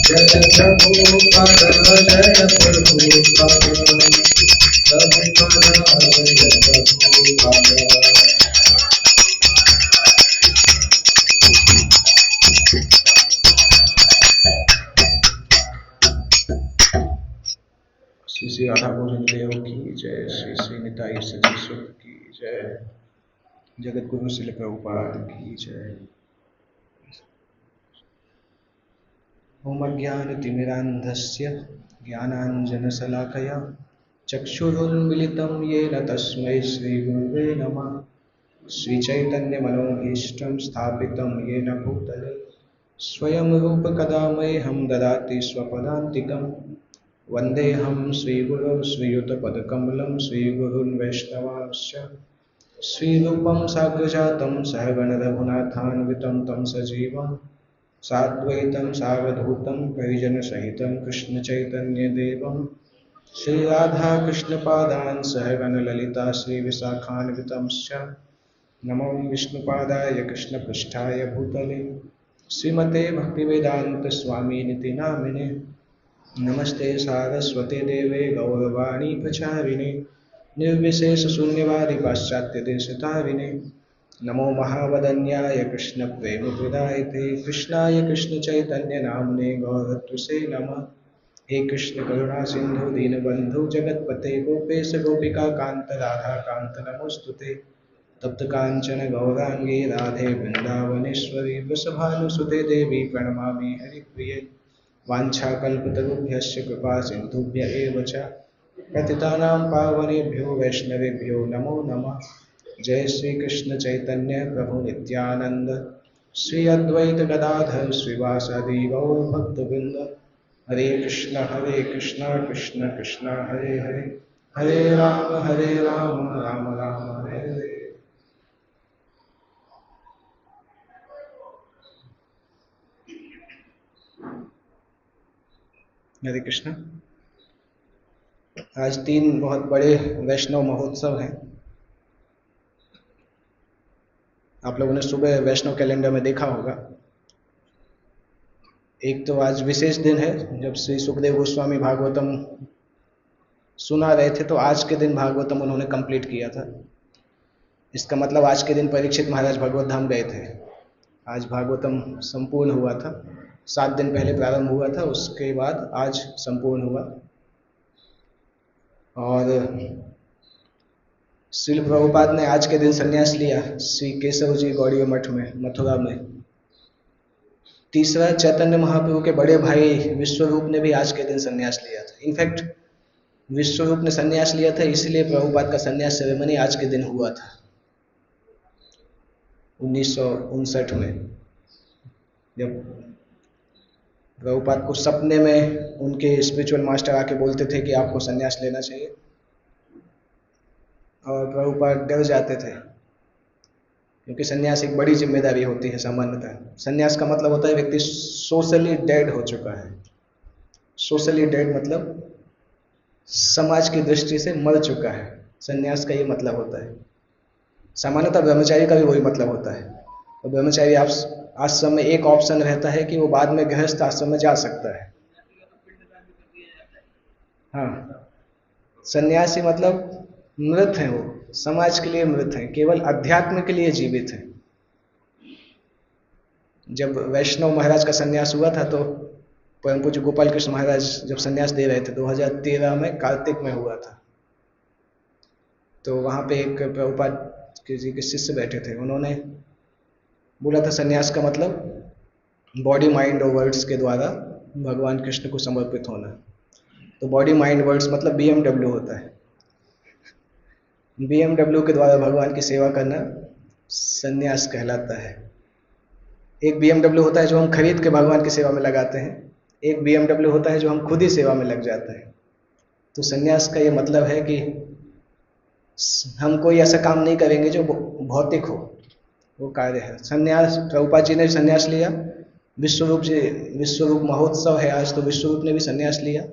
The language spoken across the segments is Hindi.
जय प्रभुपद जय प्रभुपद प्रभुपद जय प्रभुपद। श्री श्री राधा गोविंद देव की जय। श्री श्री निताई सजीश्वर की जय। जगत गुरु श्रील प्रभुपाद की जय। ओम अज्ञानतिमिरान्धस्य ज्ञानाञ्जनशलाकया चक्षुरुन्मिलितं येन तस्मै श्रीगुरुवे नमः। श्रीचैतन्यमनोभीष्टं स्थापितं येन भूतले स्वयं रूपकदा मह्यं ददाति स्वपदान्तिकम्। वन्देऽहं श्रीगुरौ श्रीयुतपदकमलं श्रीगुरून् वैष्णवांश्च श्रीरूपं साग्रजातं सहगणरघुनाथान्वितं तं सजीवं साद्वैतं सावधूतं परिजनसहितं कृष्णचैतन्यदेवं श्रीराधाकृष्णपादान् सहगणललिता श्रीविशाखान्वितंश्च नमो विष्णुपादाय कृष्णपृष्ठाय भूतले श्रीमते भक्तिवेदान्तस्वामिनिति नामिने। नमस्ते सारस्वते देवे गौरवाणी प्रचारिणे निर्विशेषशून्यवादी पाश्चात्यदेशतारिणे। नमो महावदन्याय कृष्णप्रेमप्रदायते कृष्णाय कृष्णचैतन्यनाम्ने गौरत्वसे नमः। हे कृष्ण करुणा सिंधु दीनबंधु जगत्पते गोपेश गोपिका कांत राधा कांत नमोस्तुते। तप्त कांचन गौरांगी राधे वृंदावनेश्वरी वृषभानुसुते देवी प्रणमामि हरिप्रिये। वाञ्छाकल्पतरुभ्यश्च कृपा सिन्धुभ्य एव च पतितानां पावनेभ्यो वैष्णवेभ्यो नमो नमः। जय श्री कृष्ण चैतन्य प्रभु नित्यानंद श्री अद्वैत गदाधर श्रीवासादि गौर भक्तवृंद। हरे कृष्ण कृष्ण कृष्ण हरे हरे हरे राम राम राम हरे हरे। हरे कृष्ण। आज 3 बहुत बड़े वैष्णव महोत्सव हैं। आप लोगों ने सुबह वैष्णव कैलेंडर में देखा होगा। एक तो आज विशेष दिन है, जब श्री सुखदेव गोस्वामी भागवतम सुना रहे थे तो आज के दिन भागवतम उन्होंने कंप्लीट किया था। इसका मतलब आज के दिन परीक्षित महाराज भगवत धाम गए थे। आज भागवतम संपूर्ण हुआ था। 7 दिन पहले प्रारंभ हुआ था, उसके बाद आज संपूर्ण हुआ। और श्रील प्रभुपाद ने आज के दिन संन्यास लिया श्री केशव जी गौड़ीय मठ में मथुरा में। तीसरा चैतन्य महाप्रभु के बड़े भाई विश्वरूप ने भी आज के दिन संन्यास लिया था। इनफैक्ट विश्वरूप ने संन्यास लिया था, इसलिए प्रभुपाद का संन्यास सेरेमनी आज के दिन हुआ था 1959 में, जब प्रभुपाद को सपने में उनके स्पिरिचुअल मास्टर आके बोलते थे कि आपको संन्यास लेना चाहिए, और प्रभुपाद डर जाते थे क्योंकि संन्यास एक बड़ी जिम्मेदारी होती है। सामान्यतः संन्यास का मतलब होता है व्यक्ति सोशली डेड हो चुका है। सोशली डेड मतलब समाज की दृष्टि से मर चुका है, संन्यास का ये मतलब होता है। सामान्यतः ब्रह्मचारी का भी वही मतलब होता है। तो ब्रह्मचारी आश्रम में एक ऑप्शन रहता है कि वो बाद में गृहस्थ आश्रम में जा सकता है। हाँ, सन्यासी मतलब मृत हैं, वो समाज के लिए मृत हैं, केवल अध्यात्म के लिए जीवित हैं। जब वैष्णव महाराज का सन्यास हुआ था तो परम पूज्य गोपाल कृष्ण महाराज जब सन्यास दे रहे थे 2013 में कार्तिक में हुआ था, तो वहाँ पे एक प्रभुपाद जी के शिष्य बैठे थे। उन्होंने बोला था सन्यास का मतलब बॉडी माइंड और वर्ड्स के द्वारा भगवान कृष्ण को समर्पित होना। तो बॉडी माइंड वर्ड्स मतलब BMW होता है। BMW के द्वारा भगवान की सेवा करना सन्यास कहलाता है। एक BMW होता है जो हम खरीद के भगवान की सेवा में लगाते हैं, एक BMW होता है जो हम खुद ही सेवा में लग जाते हैं। तो सन्यास का ये मतलब है कि हम कोई ऐसा काम नहीं करेंगे जो भौतिक हो, वो कार्य है। सन्यास, प्रभुपाद जी ने सन्यास लिया, विश्वरूप महोत्सव है आज, तो विश्वरूप ने भी सन्यास लिया।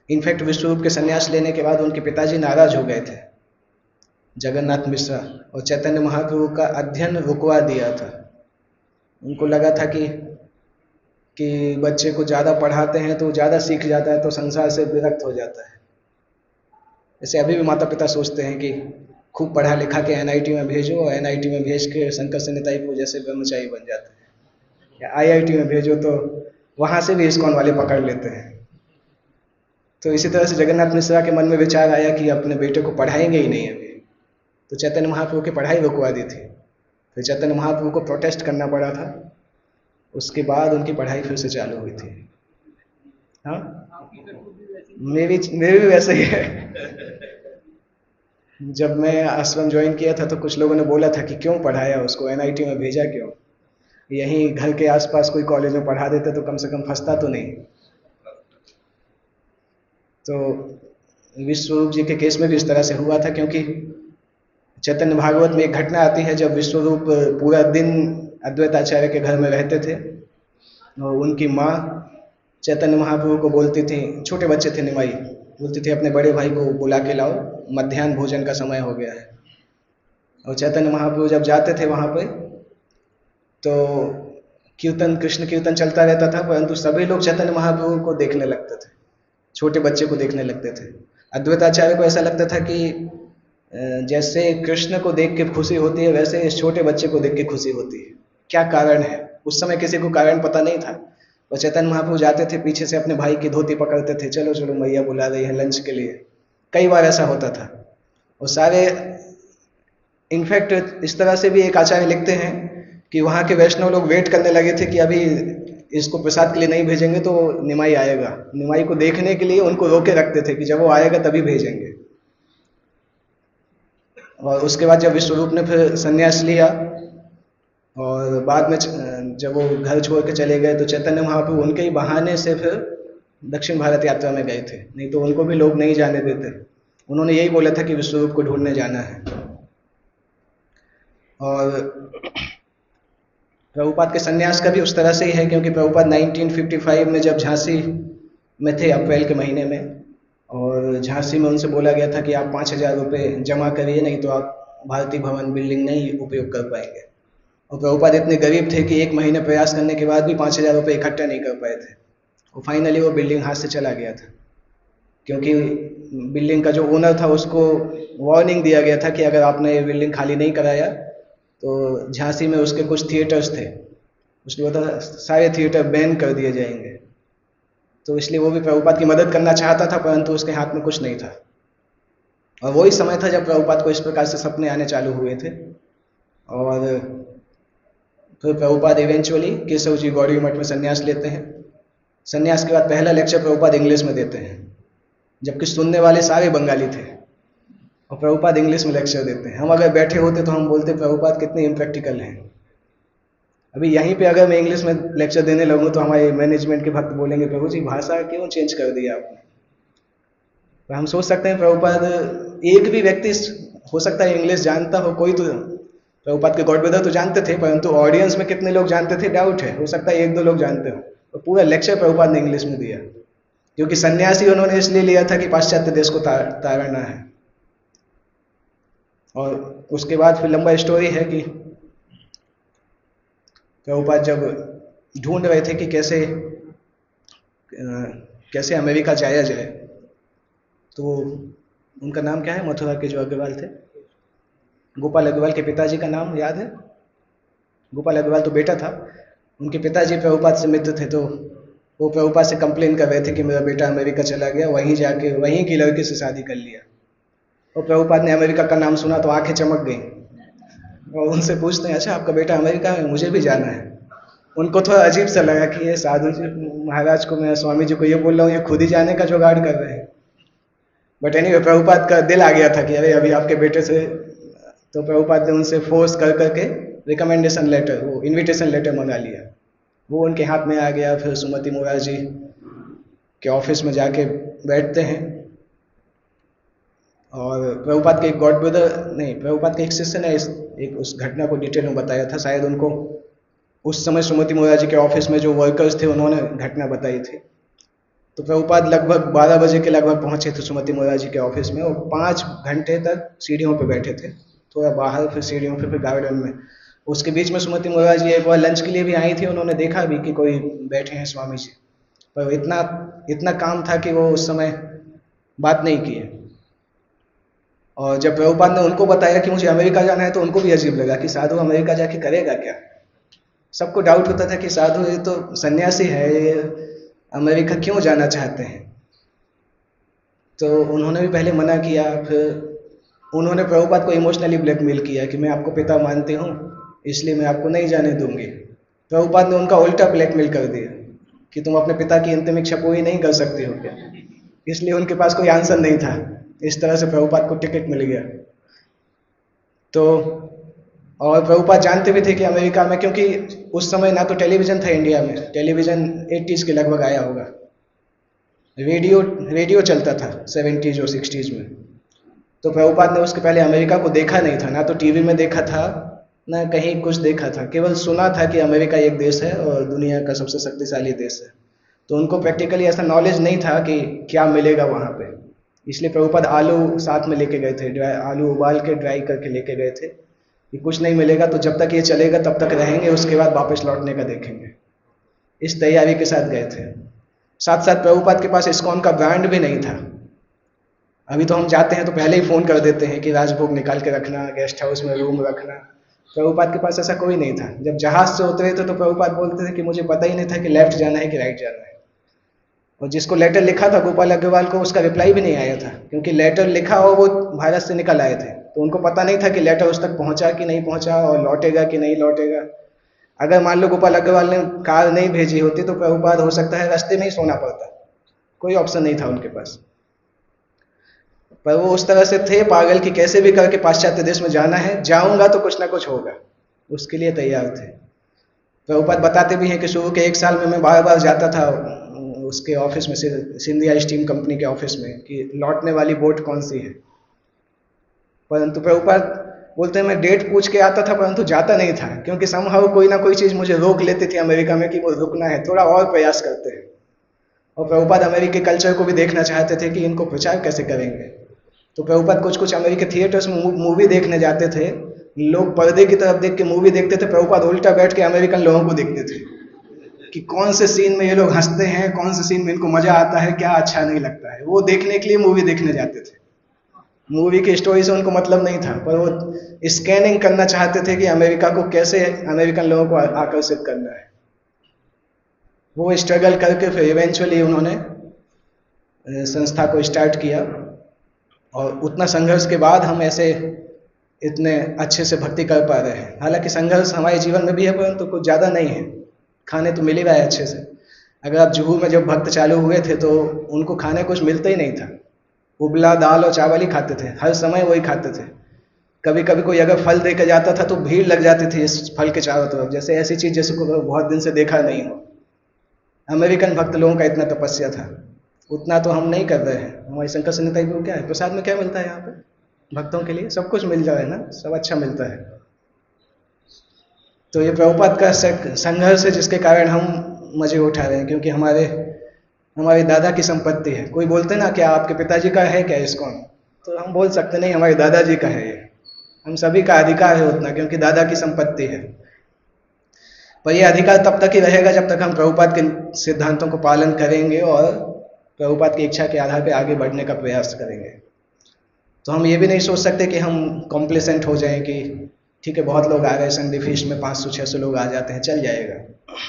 इनफैक्ट विश्वरूप के सन्यास लेने के बाद उनके पिताजी नाराज हो गए थे, जगन्नाथ मिश्रा, और चैतन्य महाप्रभु का अध्ययन रुकवा दिया था। उनको लगा था कि कि बच्चे को ज़्यादा पढ़ाते हैं तो ज़्यादा सीख जाता है तो संसार से विरक्त हो जाता है। जैसे अभी भी माता पिता सोचते हैं कि खूब पढ़ा लिखा के एनआईटी में भेजो और एनआईटी में भेज के शंकर सन्निताई को जैसे ब्रह्मचारी बन जाते हैं, या आईआईटी में भेजो तो वहाँ से भी इस्कॉन वाले पकड़ लेते हैं। तो इसी तरह से जगन्नाथ मिश्रा के मन में विचार आया कि अपने बेटे को पढ़ाएंगे ही नहीं अभी, तो चैतन्य महाप्रभु की पढ़ाई रुकवा दी थी। फिर चैतन्य महाप्रभु को प्रोटेस्ट करना पड़ा था, उसके बाद उनकी पढ़ाई फिर से चालू हुई थी। हाँ, मेरी भी वैसे ही है। जब मैं आश्रम ज्वाइन किया था तो कुछ लोगों ने बोला था कि क्यों पढ़ाया उसको, एनआईटी में भेजा क्यों, यहीं घर के आसपास कोई कॉलेज में पढ़ा देते तो कम से कम फंसता तो नहीं। तो विश्वरूप जी के केस में भी इस तरह से हुआ था, क्योंकि चैतन्य भागवत में एक घटना आती है जब विश्वरूप पूरा दिन अद्वैत आचार्य के घर में रहते थे और उनकी माँ चैतन्य महाप्रभु को बोलती थी, छोटे बच्चे थे निमाई, बोलती थी अपने बड़े भाई को बुला के लाओ, मध्याह्न भोजन का समय हो गया है। और चैतन्य महाप्रभु जब जाते थे वहाँ पे तो कीर्तन, कृष्ण कीर्तन चलता रहता था, परंतु सभी लोग चैतन्य महाप्रभु को देखने लगते थे, छोटे बच्चे को देखने लगते थे। अद्वैत आचार्य को ऐसा लगता था कि जैसे कृष्ण को देख के खुशी होती है वैसे इस छोटे बच्चे को देख के खुशी होती है, क्या कारण है? उस समय किसी को कारण पता नहीं था। और चैतन्य महाप्रभु जाते थे पीछे से अपने भाई की धोती पकड़ते थे, चलो चलो मैया बुला रही है लंच के लिए, कई बार ऐसा होता था। और सारे, इनफैक्ट इस तरह से भी एक आचार्य लिखते हैं कि वहाँ के वैष्णव लोग वेट करने लगे थे कि अभी इसको प्रसाद के लिए नहीं भेजेंगे तो निमाई आएगा, निमाई को देखने के लिए उनको रोके रखते थे कि जब वो आएगा तभी भेजेंगे। और उसके बाद जब विश्वरूप ने फिर संन्यास लिया और बाद में जब वो घर छोड़ के चले गए तो चैतन्य महाप्रभु उनके ही बहाने से फिर दक्षिण भारत यात्रा में गए थे, नहीं तो उनको भी लोग नहीं जाने देते। उन्होंने यही बोला था कि विश्वरूप को ढूंढने जाना है। और प्रभुपाद के संन्यास का भी उस तरह से ही है, क्योंकि प्रभुपाद 1955 में जब झांसी में थे अप्रैल के महीने में, और झांसी में उनसे बोला गया था कि आप 5,000 रुपये जमा करिए, नहीं तो आप भारतीय भवन बिल्डिंग नहीं उपयोग कर पाएंगे। और प्रभुपाद इतने गरीब थे कि 1 महीने प्रयास करने के बाद भी 5,000 रुपये इकट्ठा नहीं कर पाए थे। और फाइनली वो बिल्डिंग हाथ से चला गया था, क्योंकि बिल्डिंग का जो ओनर था उसको वार्निंग दिया गया था कि अगर आपने ये बिल्डिंग खाली नहीं कराया तो झांसी में उसके कुछ थिएटर्स थे, उसने बोला सारे थिएटर बैन कर दिए जाएंगे। तो इसलिए वो भी प्रभुपाद की मदद करना चाहता था, परंतु उसके हाथ में कुछ नहीं था। और वही समय था जब प्रभुपाद को इस प्रकार से सपने आने चालू हुए थे। और फिर प्रभुपाद इवेंचुअली केशव जी गौड़ी मठ में संन्यास लेते हैं। संन्यास के बाद पहला लेक्चर प्रभुपाद इंग्लिश में देते हैं, जबकि सुनने वाले सारे बंगाली थे, और प्रभुपाद इंग्लिश में लेक्चर देते हैं। हम अगर बैठे होते तो हम बोलते प्रभुपाद कितने इम्प्रैक्टिकल हैं। अभी यहीं पे अगर मैं इंग्लिश में लेक्चर देने लगूँ तो हमारे मैनेजमेंट के भक्त बोलेंगे प्रभु जी भाषा क्यों चेंज कर दिया आपने। तो हम सोच सकते हैं प्रभुपाद, एक भी व्यक्ति हो सकता है इंग्लिश जानता हो, कोई तो प्रभुपाद के गॉड ब्रदर तो जानते थे, परंतु ऑडियंस में कितने लोग जानते थे डाउट है, हो सकता है 1-2 लोग जानते हो। तो पूरा लेक्चर प्रभुपाद ने इंग्लिश में दिया, क्योंकि सन्यासी उन्होंने इसलिए लिया था कि पाश्चात्य देश को ताड़ना है। और उसके बाद फिर लंबा स्टोरी है कि प्रभुपाद जब ढूंढ रहे थे कि कैसे अमेरिका जाया जाए, तो उनका नाम क्या है, मथुरा के जो अग्रवाल थे, गोपाल अग्रवाल के पिताजी का नाम याद है? गोपाल अग्रवाल तो बेटा था, उनके पिताजी प्रभुपाद से मित्र थे। तो वो प्रभुपाद से कंप्लेन कर रहे थे कि मेरा बेटा अमेरिका चला गया, वहीं जाके वहीं की लड़की से शादी कर लिया। और प्रभुपाद ने अमेरिका का नाम सुना तो आंखें चमक गई, और उनसे पूछते हैं अच्छा आपका बेटा अमेरिका में, मुझे भी जाना है। उनको थोड़ा अजीब सा लगा कि ये साधु जी महाराज को, मैं स्वामी जी को ये बोल रहा हूँ, ये खुद ही जाने का जुगाड़ कर रहे हैं। बट एनीवे प्रभुपाद का दिल आ गया था कि अरे अभी आपके बेटे से, तो प्रभुपाद ने उनसे फोर्स कर करके रिकमेंडेशन लेटर, वो इन्विटेशन लेटर मंगा लिया, वो उनके हाथ में आ गया। फिर सुमति मोरारजी के ऑफिस में जाके बैठते हैं, और प्रभुपाद के एक गॉड ब्रदर नहीं, प्रभुपाद के एक शिष्य ने एक उस घटना को डिटेल में बताया था। शायद उनको उस समय सुमति मोरारजी के ऑफिस में जो वर्कर्स थे उन्होंने घटना बताई थी। तो प्रभुपाद लगभग 12 बजे के लगभग पहुंचे थे सुमति मोरारजी के ऑफिस में, और 5 घंटे तक सीढ़ियों पर बैठे थे, थोड़ा बाहर फिर सीढ़ियों पे फिर गार्डन में। उसके बीच में सुमति मुर्गा जी एक बार लंच के लिए भी आई थी, उन्होंने देखा भी कि कोई बैठे हैं स्वामी जी, पर इतना इतना काम था कि वो उस समय बात नहीं किए। और जब प्रभुपाद ने उनको बताया कि मुझे अमेरिका जाना है, तो उनको भी अजीब लगा कि साधु अमेरिका जाके करेगा क्या। सबको डाउट होता था कि साधु ये तो सन्यासी है, ये अमेरिका क्यों जाना चाहते हैं। तो उन्होंने भी पहले मना किया, फिर उन्होंने प्रभुपाद को इमोशनली ब्लैकमेल किया कि मैं आपको पिता मानती हूँ, इसलिए मैं आपको नहीं जाने दूंगी। प्रभुपाद ने उनका उल्टा ब्लैकमेल कर दिया कि तुम अपने पिता की अंतिम इच्छा पूरी नहीं कर सकती हो क्या। इसलिए उनके पास कोई आंसर नहीं था। इस तरह से प्रभुपाद को टिकट मिल गया। तो और प्रभुपाद जानते भी थे कि अमेरिका में, क्योंकि उस समय ना तो टेलीविज़न था इंडिया में, टेलीविज़न 80s के लगभग आया होगा, रेडियो रेडियो चलता था 70s और 60s में। तो प्रभुपाद ने उसके पहले अमेरिका को देखा नहीं था, ना तो टीवी में देखा था ना कहीं कुछ देखा था, केवल सुना था कि अमेरिका एक देश है और दुनिया का सबसे शक्तिशाली देश है। तो उनको प्रैक्टिकली ऐसा नॉलेज नहीं था कि क्या मिलेगा वहाँ पे। इसलिए प्रभुपाद आलू साथ में लेके गए थे, आलू उबाल के ड्राई करके लेके गए थे कि कुछ नहीं मिलेगा तो जब तक ये चलेगा तब तक रहेंगे, उसके बाद वापस लौटने का देखेंगे। इस तैयारी के साथ गए थे। साथ साथ प्रभुपाद के पास इस्कॉन का ब्रांड भी नहीं था। अभी तो हम जाते हैं तो पहले ही फ़ोन कर देते हैं कि राजभोग निकाल के रखना, गेस्ट हाउस में रूम रखना। प्रभुपाद के पास ऐसा कोई नहीं था। जब जहाज से उतरे थे तो प्रभुपाद बोलते थे कि मुझे पता ही नहीं था कि लेफ्ट जाना है कि राइट जाना है। और जिसको लेटर लिखा था गोपाल अग्रवाल को, उसका रिप्लाई भी नहीं आया था, क्योंकि लेटर लिखा और वो भारत से निकल आए थे, तो उनको पता नहीं था कि लेटर उस तक पहुंचा कि नहीं पहुंचा और लौटेगा कि नहीं लौटेगा। अगर मान लो गोपाल अग्रवाल ने कार नहीं भेजी होती तो प्रभुपाद हो सकता है रास्ते में ही सोना पड़ता, कोई ऑप्शन नहीं था उनके पास। पर वो उस तरह से थे पागल कि कैसे भी करके पाश्चात्य देश में जाना है, जाऊंगा तो कुछ ना कुछ होगा, उसके लिए तैयार थे। प्रभुपाद बताते भी हैं कि शुरू के 1 साल में मैं बार बार जाता था उसके ऑफिस में, सिंधिया स्टीम कंपनी के ऑफिस में, कि लौटने वाली बोट कौन सी है। परंतु प्रभुपाद बोलते हैं मैं डेट पूछ के आता था परंतु जाता नहीं था, क्योंकि समहाउ कोई ना कोई चीज़ मुझे रोक लेती थी अमेरिका में कि वो रुकना है, थोड़ा और प्रयास करते हैं। और प्रभुपाद अमेरिकी कल्चर को भी देखना चाहते थे कि इनको प्रचार कैसे करेंगे। तो प्रभुपाद कुछ कुछ अमेरिकी थिएटर्स में मूवी देखने जाते थे। लोग पर्दे की तरफ देख के मूवी देखते थे, प्रभुपाद उल्टा बैठ के अमेरिकन लोगों को देखते थे कि कौन से सीन में ये लोग हंसते हैं, कौन से सीन में इनको मजा आता है, क्या अच्छा नहीं लगता है। वो देखने के लिए मूवी देखने जाते थे। मूवी की स्टोरी से उनको मतलब नहीं था, पर वो स्कैनिंग करना चाहते थे कि अमेरिका को कैसे अमेरिकन लोगों को आकर्षित करना है। वो स्ट्रगल करके फिर इवेंचुअली उन्होंने संस्था को स्टार्ट किया। और उतना संघर्ष के बाद हम ऐसे इतने अच्छे से भक्ति कर पा रहे हैं। हालांकि संघर्ष हमारे जीवन में भी है, परंतु कुछ ज़्यादा नहीं है। खाने तो मिल ही रहा है अच्छे से। अगर आप जुहू में जब भक्त चालू हुए थे तो उनको खाने कुछ मिलता ही नहीं था, उबला दाल और चावल ही खाते थे, हर समय वही खाते थे। कभी कभी कोई अगर फल देकर जाता था तो भीड़ लग जाती थी इस फल के चारों तरफ, जैसे ऐसी चीज़ जैसे को बहुत दिन से देखा नहीं हो। अमेरिकन भक्त लोगों का इतना तपस्या था, उतना तो हम नहीं कर रहे हैं। हमारी शंकर संहिता को क्या है, प्रसाद में क्या मिलता है यहाँ पे भक्तों के लिए, सब कुछ मिल जाए ना, सब अच्छा मिलता है। तो ये प्रभुपाद का संघर्ष है जिसके कारण हम मजे उठा रहे हैं, क्योंकि हमारे दादा की संपत्ति है। कोई बोलते ना क्या आपके पिताजी का है क्या इस्कॉन, तो हम बोल सकते नहीं, हमारे दादाजी का है ये। हम सभी का अधिकार है उतना, क्योंकि दादा की संपत्ति है। पर यह अधिकार तब तक ही रहेगा जब तक हम प्रभुपाद के सिद्धांतों को पालन करेंगे और प्रभुपाद की इच्छा के आधार पर आगे बढ़ने का प्रयास करेंगे। तो हम ये भी नहीं सोच सकते कि हम कॉम्प्लेसेंट हो जाएं कि ठीक है बहुत लोग आ गए, संडे फीस्ट में 500-600 लोग आ जाते हैं, चल जाएगा।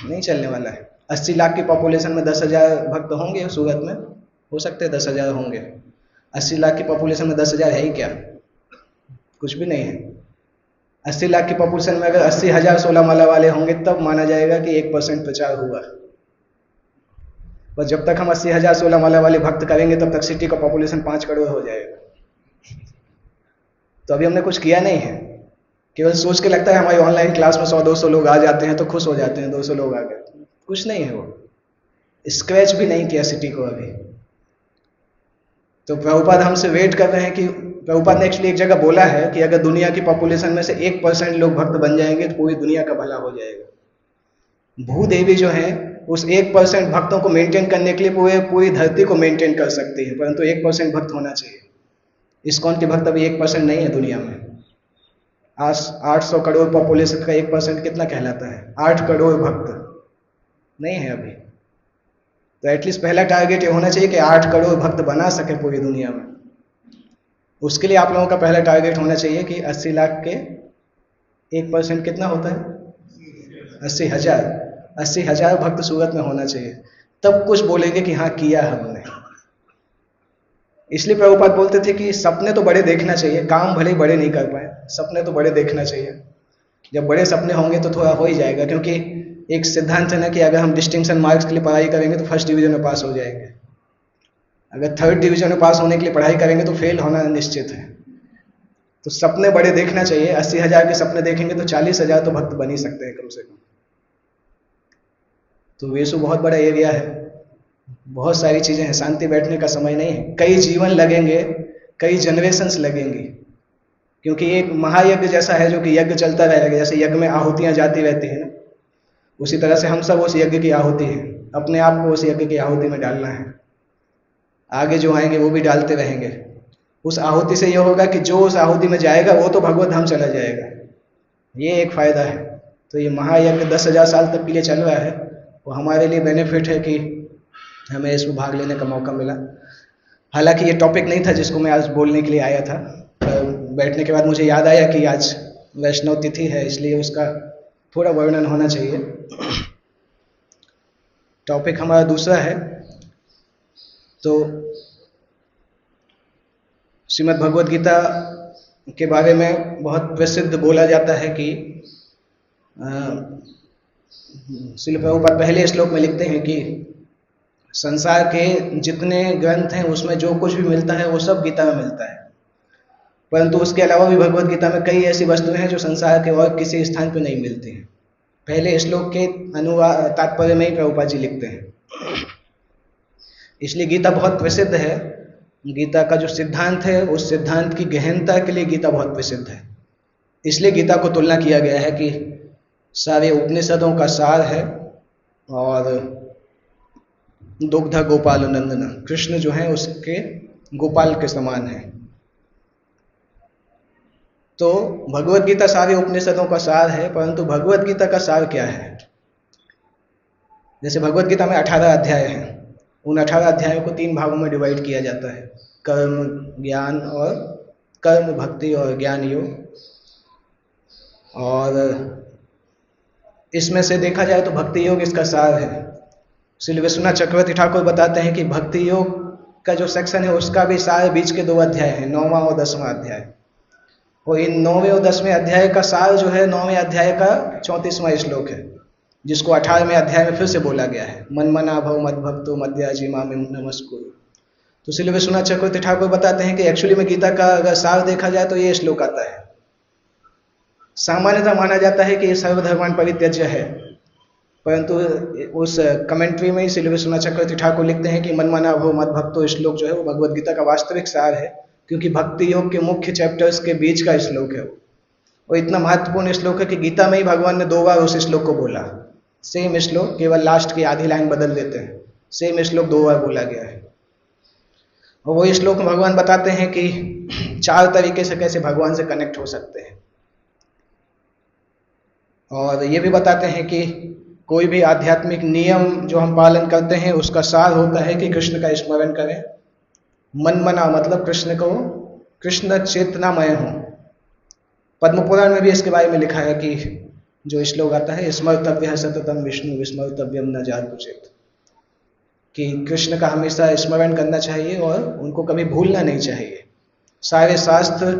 नहीं चलने वाला है। 80 लाख की पॉपुलेशन में 10,000 भक्त होंगे सूरत में, हो सकते हैं 10,000 होंगे। 80 लाख की पॉपुलेशन में 10,000 है ही क्या, कुछ भी नहीं है। 80 लाख की पॉपुलेशन में अगर 80,000 16 माला वाले होंगे तब माना जाएगा कि 1% प्रचार हुआ। पर जब तक हम 80,000 16 माला वाले भक्त करेंगे तब तक सिटी का पॉपुलेशन 5 करोड़ हो जाएगा। तो अभी हमने कुछ किया नहीं है, केवल सोच के लगता है हमारी ऑनलाइन क्लास में 100-200 लोग आ जाते हैं तो खुश हो जाते हैं, 200 लोग आ गए, कुछ नहीं है। वो स्क्रैच भी नहीं किया सिटी को अभी। तो प्रभुपाद हमसे वेट कर रहे हैं कि प्रभुपाद ने एक्चुअली एक जगह बोला है कि अगर दुनिया की पॉपुलेशन में से 1% लोग भक्त बन जाएंगे तो पूरी दुनिया का भला हो जाएगा। भूदेवी जो है उस 1% भक्तों को मेंटेन करने के लिए पूरी धरती को मेंटेन कर सकती है, परंतु 1% भक्त होना चाहिए। इस्कॉन के भक्त अभी 1% नहीं है दुनिया में। 800 करोड़ पॉपुलेशन का 1% कितना कहलाता है? 8 करोड़ भक्त नहीं है अभी। तो एटलीस्ट पहला टारगेट ये होना चाहिए कि 8 करोड़ भक्त बना सके पूरी दुनिया में। उसके लिए आप लोगों का पहला टारगेट होना चाहिए कि 80 लाख के 1% कितना होता है? 80,000 भक्त सूरत में होना चाहिए, तब कुछ बोलेंगे कि हाँ किया हमने। इसलिए प्रभुपाद बोलते थे कि सपने तो बड़े देखना चाहिए, काम भले बड़े नहीं कर पाए, सपने तो बड़े देखना चाहिए। जब बड़े सपने होंगे तो थोड़ा हो ही जाएगा, क्योंकि एक सिद्धांत है ना कि अगर हम डिस्टिंक्शन मार्क्स के लिए पढ़ाई करेंगे तो फर्स्ट डिवीजन में पास हो जाएंगे, अगर थर्ड डिवीजन में पास होने के लिए पढ़ाई करेंगे तो फेल होना निश्चित है। तो सपने बड़े देखना चाहिए। 80,000 के सपने देखेंगे तो 40,000 तो भक्त बन ही सकते हैं कम से कम। तो वेसु बहुत बड़ा एरिया है, बहुत सारी चीजें हैं, शांति बैठने का समय नहीं है। कई जीवन लगेंगे, कई जनरेशंस लगेंगी, क्योंकि एक महायज्ञ जैसा है जो कि यज्ञ चलता रहेगा। जैसे यज्ञ में आहुतियां जाती रहती है ना, उसी तरह से हम सब उस यज्ञ की आहुति है, अपने आप को उस यज्ञ की आहुति में डालना है। आगे जो आएंगे वो भी डालते रहेंगे। उस आहुति से ये होगा कि जो उस आहुति में जाएगा वो तो भगवत धाम चला जाएगा, ये एक फायदा है। तो ये महायज्ञ 10,000 साल तक के लिए चल रहा है, वो हमारे लिए बेनिफिट है कि हमें इसमें भाग लेने का मौका मिला। हालांकि ये टॉपिक नहीं था जिसको मैं आज बोलने के लिए आया था, बैठने के बाद मुझे याद आया कि आज वैष्णव तिथि है, इसलिए उसका थोड़ा वर्णन होना चाहिए। टॉपिक हमारा दूसरा है। तो श्रीमद् भगवद गीता के बारे में बहुत प्रसिद्ध बोला जाता है कि श्रील प्रभुपाद पहले श्लोक में लिखते हैं कि संसार के जितने ग्रंथ हैं उसमें जो कुछ भी मिलता है वो सब गीता में मिलता है, परंतु उसके अलावा भी भगवद गीता में कई ऐसी वस्तुएं हैं जो संसार के और किसी स्थान पर नहीं मिलती हैं। पहले श्लोक के अनुवाद तात्पर्य में ही प्रभुपाद जी लिखते हैं। इसलिए गीता बहुत प्रसिद्ध है। गीता का जो सिद्धांत है उस सिद्धांत की गहनता के लिए गीता बहुत प्रसिद्ध है। इसलिए गीता को तुलना किया गया है कि सारे उपनिषदों का सार है और दुग्ध गोपाल नंदन, कृष्ण जो है उसके गोपाल के समान है। तो भगवत गीता सारे उपनिषदों का सार है, परंतु भगवत गीता का सार क्या है? जैसे भगवत गीता में 18 अध्याय हैं, उन 18 अध्यायों को 3 भागों में डिवाइड किया जाता है, कर्म, ज्ञान और कर्म, भक्ति और ज्ञान योग। और इसमें से देखा जाए तो भक्ति योग इसका सार है। श्री विश्वनाथ चक्रवर्ती ठाकुर बताते हैं कि भक्ति योग का जो सेक्शन है उसका भी सार बीच के 2 अध्याय हैं, 9वां और 10वां अध्याय। और इन 9वें और 10वें अध्याय का सार जो है 9वें अध्याय का 34वां श्लोक है, जिसको 18वें अध्याय में फिर से बोला गया है, मन मना भव मद भक्तो मद्याजी मामे नमस्कुरु। तो श्री विश्वनाथ चक्रवर्ती ठाकुर बताते हैं कि एक्चुअली में गीता का अगर सार देखा जाए तो ये श्लोक आता है। सामान्यतः माना जाता है कि ये सर्वधर्मान परित्यज्य है, परंतु उस कमेंट्री में ही श्री विश्वनाथ चक्रवर्ती ठाकुर लिखते हैं कि मन मना भव मद भक्तो श्लोक जो है वो भगवद गीता का वास्तविक सार है, क्योंकि भक्ति योग के मुख्य चैप्टर्स के बीच का श्लोक है वो। और इतना महत्वपूर्ण श्लोक है कि गीता में ही भगवान ने 2 बार उस श्लोक को बोला। सेम श्लोक, केवल लास्ट की आधी लाइन बदल देते हैं, सेम श्लोक 2 बार बोला गया है। और वो श्लोक में भगवान बताते हैं कि 4 तरीके से कैसे भगवान से कनेक्ट हो सकते हैं। और ये भी बताते हैं कि कोई भी आध्यात्मिक नियम जो हम पालन करते हैं उसका सार होता है कि कृष्ण का स्मरण करें। मन मना मतलब कृष्ण चेतनामय हो। पद्म पुराण में भी इसके बारे में लिखा है कि जो श्लोक आता है, स्मर्तव्य सततम विष्णु विस्मर्तव्यम न जातुचेत, कि कृष्ण का हमेशा स्मरण करना चाहिए और उनको कभी भूलना नहीं चाहिए। सारे शास्त्र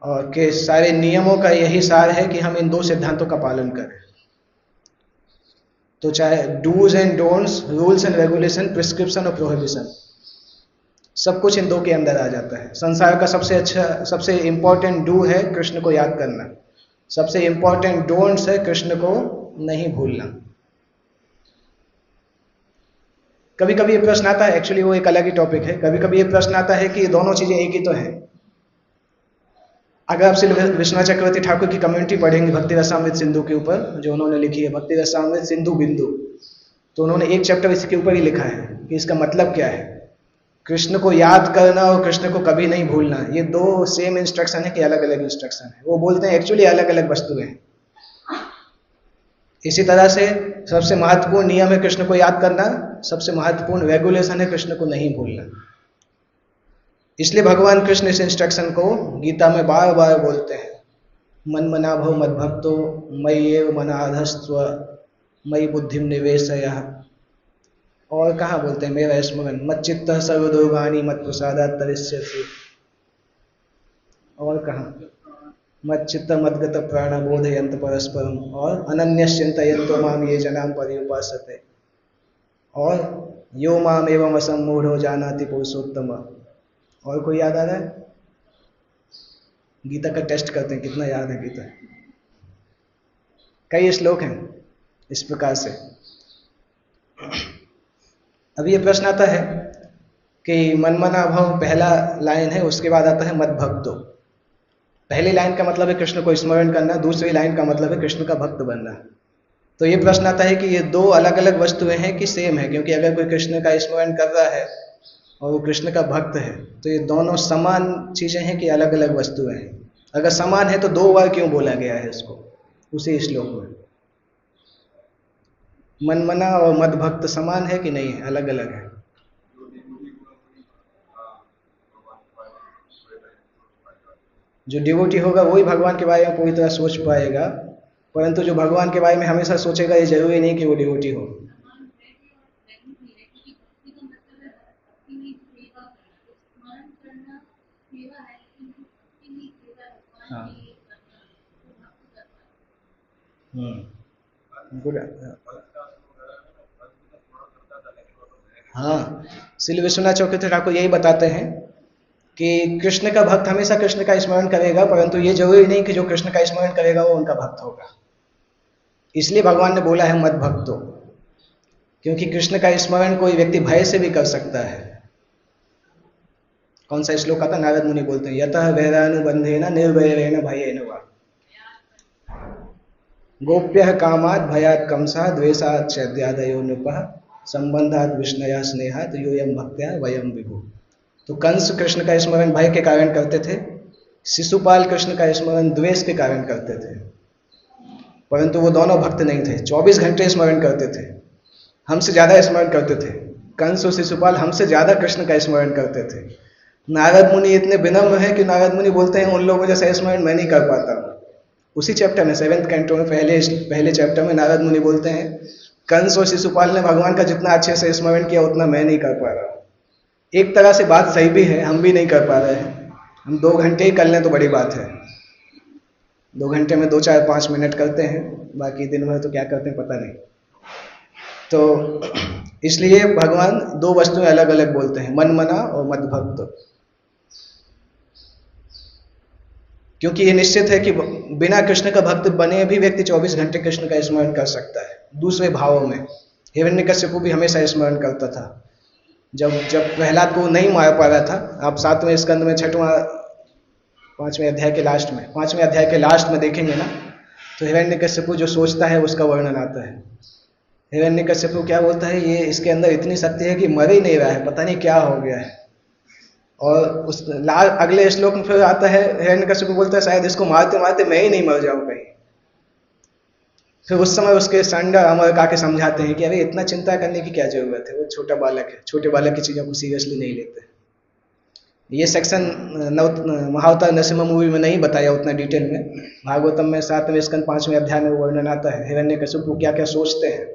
और के सारे नियमों का यही सार है कि हम इन 2 सिद्धांतों का पालन करें। तो चाहे do's and don'ts, rules and regulation, prescription और प्रोहिबिशन, सब कुछ इन 2 के अंदर आ जाता है। संसार का सबसे इंपॉर्टेंट डू है कृष्ण को याद करना, सबसे इंपॉर्टेंट डोंट्स है कृष्ण को नहीं भूलना। कभी कभी ये प्रश्न आता है, एक्चुअली वो एक अलग ही टॉपिक है, कभी कभी ये प्रश्न आता है कि दोनों चीजें एक ही तो हैं। अगर आप श्री विश्वनाथ चक्रवर्ती ठाकुर की कम्युनिटी पढ़ेंगे भक्ति रसामृत सिंधु के ऊपर, जो उन्होंने लिखी है भक्ति रसामृत सिंधु बिंदु, तो उन्होंने एक चैप्टर इसके ऊपर ही लिखा है कि इसका मतलब क्या है। कृष्ण को याद करना और कृष्ण को कभी नहीं भूलना, ये दो सेम इंस्ट्रक्शन है कि अलग अलग इंस्ट्रक्शन है? वो बोलते हैं एक्चुअली अलग अलग वस्तुएं हैं। इसी तरह से सबसे महत्वपूर्ण नियम है कृष्ण को याद करना, सबसे महत्वपूर्ण रेगुलेशन है कृष्ण को नहीं भूलना। इसलिए भगवान कृष्ण इस इंस्ट्रक्शन को गीता में बार बार बोलते हैं, मन मना भव मद्भक्तो मयि एव मनाधस्त्व मयि बुद्धिम निवेशय। और कहाँ बोलते हैं मेरा स्मरण, मच्चित्तः सर्वदुर्गाणि मत्प्रसादात् तरिष्यसि। और कहाँ, मच्चित्त मद्गत प्राण बोधयन्त परस्परम, और अनन्यश्चिन्तयन्तो माम ये जनाम पर्युपासते, और यो माम एवं असम्मूढ़ो जानाति पुरुषोत्तम। और कोई याद आ रहा है? गीता का टेस्ट करते हैं कितना याद है गीता। कई श्लोक हैं इस प्रकार से। अब ये प्रश्न आता है कि मनमना भव पहला लाइन है, उसके बाद आता है मद्भक्तो। पहली लाइन का मतलब है कृष्ण को स्मरण करना, दूसरी लाइन का मतलब है कृष्ण का भक्त बनना। तो ये प्रश्न आता है कि ये दो अलग अलग वस्तुएं हैं कि सेम है? क्योंकि अगर कोई कृष्ण का स्मरण कर रहा है और वो कृष्ण का भक्त है तो ये दोनों समान चीजें हैं कि अलग अलग वस्तुएं हैं? अगर समान है तो दो बार क्यों बोला गया है इसको उसी श्लोक में? मनमना और मद्भक्त समान है कि नहीं है, अलग अलग है? जो डिवोटी होगा वही भगवान के बारे में पूरी तरह सोच पाएगा, परंतु जो भगवान के बारे में हमेशा सोचेगा ये जरूरी नहीं कि वो डिवोटी हो। हाँ, गुड। हाँ, श्री विश्वनाथ चक्रवर्ती ठाकुर यही बताते हैं कि कृष्ण का भक्त हमेशा कृष्ण का स्मरण करेगा, परंतु ये जरूरी नहीं कि जो कृष्ण का स्मरण करेगा वो उनका भक्त होगा। इसलिए भगवान ने बोला है मत भक्तो, क्योंकि कृष्ण का स्मरण कोई व्यक्ति भय से भी कर सकता है। कौन सा श्लोक आता? नारद मुनि बोलते हैं, यतः वैरानुबंधेन निर्भयेन भयेन वा गोप्यः कामात् भयात् कंसा द्वेषात् चैद्यादयो नृपः संबंधात् विष्णया स्नेहात् यूयं भक्त्या वयं विभु। तो कंस कृष्ण का स्मरण भय के कारण करते थे, शिशुपाल कृष्ण का स्मरण द्वेष के कारण करते थे, परंतु वो दोनों भक्त नहीं थे। 24 घंटे स्मरण करते थे, हमसे ज्यादा स्मरण करते थे। कंस और शिशुपाल हमसे ज्यादा कृष्ण का स्मरण करते थे। नारद मुनि इतने विनम्र हैं कि नारद मुनि बोलते हैं उन लोगों जैसा स्मरण मैं नहीं कर पाता हूँ। उसी चैप्टर में 7th कैंटो में पहले चैप्टर में नारद मुनि बोलते हैं कंस और शिशुपाल ने भगवान का जितना अच्छे से स्मरण किया उतना मैं नहीं कर पा रहा हूँ। एक तरह से बात सही भी है, हम भी नहीं कर पा रहे हैं। हम 2 घंटे ही कर लें तो बड़ी बात है। 2 घंटे में 2 4 5 मिनट करते हैं, बाकी दिन भर तो क्या करते हैं पता नहीं। तो इसलिए भगवान दो वस्तुएं अलग अलग बोलते हैं, मन मना और मद्भक्त, क्योंकि ये निश्चित है कि बिना कृष्ण का भक्त बने भी व्यक्ति 24 घंटे कृष्ण का स्मरण कर सकता है दूसरे भावों में। हिरण्यकश्यप भी हमेशा स्मरण करता था। जब प्रहलाद को नहीं मार पा रहा था, आप 7वें स्कंद में 5वें अध्याय के लास्ट में देखेंगे ना, तो हिरण्यकश्यप जो सोचता है उसका वर्णन आता है। हिरण्यकश्यप क्या बोलता है, ये इसके अंदर इतनी शक्ति है कि मर ही नहीं रहा है, पता नहीं क्या हो गया है। और उस अगले श्लोक में फिर आता है, हिरण्यकश्यप बोलता है शायद इसको मारते मारते मैं ही नहीं मर जाऊं कहीं। फिर उस समय उसके संडा अमर आके समझाते हैं कि अरे इतना चिंता करने की क्या जरूरत है, वो छोटा बालक है, छोटे बालक की चीजों को सीरियसली नहीं लेते। ये सेक्शन महावतार नरसिम्हा मूवी में नहीं बताया उतना डिटेल में। भागवतम में 7वें स्कंद 5वें अध्याय में वर्णन आता है हिरण्यकश्यप क्या क्या सोचते हैं।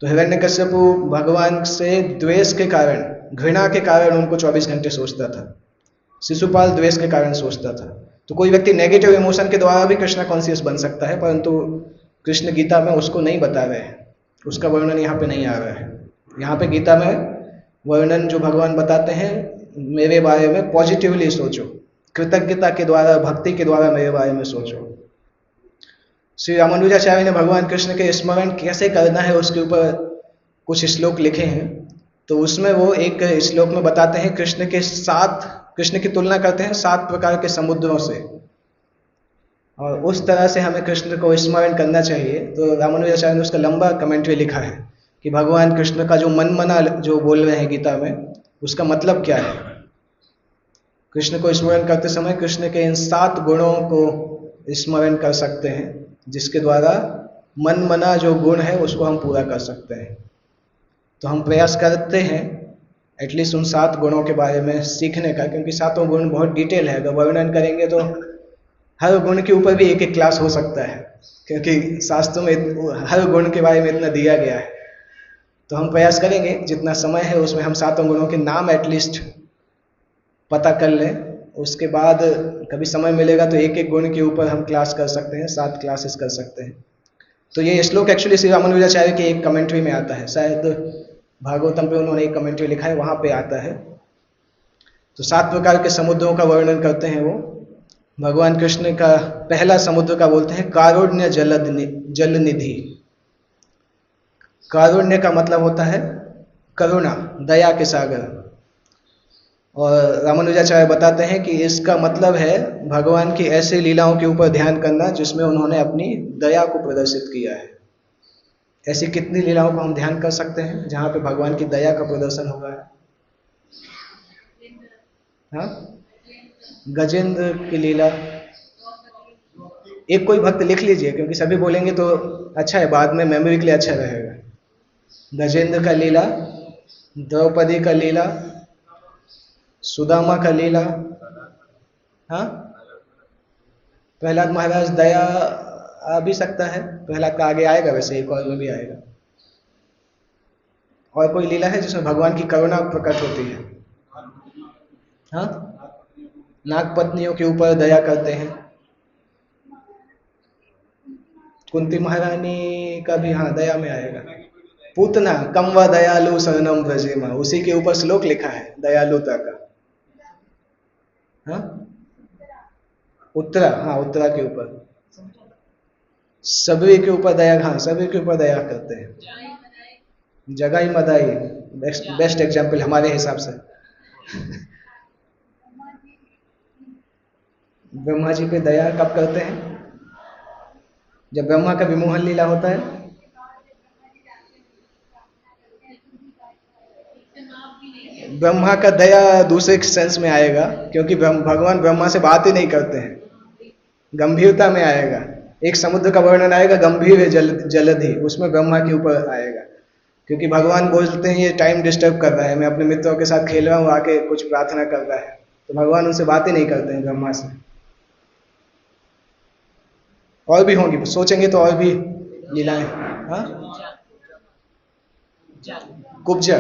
तो हिरण्यकश्यप भगवान से द्वेष के कारण, घृणा के कारण उनको 24 घंटे सोचता था। शिशुपाल द्वेष के कारण सोचता था। तो कोई व्यक्ति नेगेटिव इमोशन के द्वारा भी कृष्ण कॉन्शियस बन सकता है, परंतु कृष्ण गीता में उसको नहीं बता रहे हैं, उसका वर्णन यहाँ पे नहीं आ रहा है। यहाँ पे गीता में वर्णन जो भगवान बताते हैं, मेरे बारे में पॉजिटिवली सोचो, कृतज्ञता के द्वारा, भक्ति के द्वारा मेरे बारे में सोचो। श्री रामानुजाचार्य ने भगवान कृष्ण के स्मरण कैसे करना है उसके ऊपर कुछ श्लोक लिखे हैं। तो उसमें वो एक श्लोक में बताते हैं कृष्ण की तुलना करते हैं 7 प्रकार के समुद्रों से, और उस तरह से हमें कृष्ण को स्मरण करना चाहिए। तो रामानुजाचार्य ने उसका लंबा कमेंट्री लिखा है कि भगवान कृष्ण का जो मन मना जो बोल रहे हैं गीता में, उसका मतलब क्या है? कृष्ण को स्मरण करते समय कृष्ण के इन 7 गुणों को स्मरण कर सकते हैं, जिसके द्वारा मन मना जो गुण है उसको हम पूरा कर सकते हैं। तो हम प्रयास करते हैं एटलीस्ट उन 7 गुणों के बारे में सीखने का, क्योंकि 7 गुण बहुत डिटेल है। अगर वर्णन करेंगे तो हर गुण के ऊपर भी एक एक क्लास हो सकता है, क्योंकि शास्त्रों में हर गुण के बारे में इतना दिया गया है। तो हम प्रयास करेंगे जितना समय है उसमें हम 7 गुणों के नाम एटलीस्ट पता कर लें। उसके बाद कभी समय मिलेगा तो एक एक गुण के ऊपर हम क्लास कर सकते हैं, 7 क्लासेस कर सकते हैं। तो ये श्लोक एक्चुअली श्री रामानुजाचार्य के एक कमेंट्री में आता है, शायद भागवतम पे उन्होंने एक कमेंट्री लिखा है, वहाँ पे आता है। तो 7 प्रकार के समुद्रों का वर्णन करते हैं वो। भगवान कृष्ण का पहला समुद्र का बोलते हैं कारुण्य जल निधि। कारुण्य का मतलब होता है करुणा, दया के सागर। और रामानुजाचार्य बताते हैं कि इसका मतलब है भगवान की ऐसी लीलाओं के ऊपर ध्यान करना जिसमें उन्होंने अपनी दया को प्रदर्शित किया है। ऐसी कितनी लीलाओं को हम ध्यान कर सकते हैं जहाँ पे भगवान की दया का प्रदर्शन हुआ है? हाँ, गजेंद्र की लीला। एक कोई भक्त लिख लीजिए, क्योंकि सभी बोलेंगे तो अच्छा है, बाद में मेमोरी के लिए अच्छा रहेगा। गजेंद्र का लीला, द्रौपदी का लीला, सुदामा का लीला, हाँ, प्रहलाद महाराज दया आ भी सकता है, प्रहलाद का आगे आएगा, वैसे एक और में भी आएगा। और कोई लीला है जिसमें भगवान की करुणा प्रकट होती है? हाँ, नाग पत्नियों के ऊपर दया करते हैं। कुंती महारानी का भी हाँ दया में आएगा। पूतना कम व दयालु शरणम व्रजेमा, उसी के ऊपर श्लोक लिखा है दयालुता का। हाँ, उत्तरा, हाँ उत्तरा के ऊपर, सभी के ऊपर दया, हाँ सभी के ऊपर दया करते हैं। जगाई मदाई बेस्ट एग्जाम्पल हमारे हिसाब से। ब्रह्मा जी पे दया कब करते हैं? जब ब्रह्मा का विमोहन लीला होता है। ब्रह्मा का दया दूसरे सेंस में आएगा, क्योंकि भगवान ब्रह्मा से बात ही नहीं करते हैं, गंभीरता में आएगा। एक समुद्र का वर्णन आएगा गंभीर जलधि, उसमें ब्रह्मा के ऊपर आएगा, क्योंकि भगवान बोलते हैं ये टाइम डिस्टर्ब कर रहा है, मैं अपने मित्रों के साथ खेल रहा हूँ, आके कुछ प्रार्थना कर रहा है। तो भगवान उनसे बात ही नहीं करते हैं ब्रह्मा से। और भी होंगी, सोचेंगे तो और भी लीलाएं। हाँ, कुब्जा,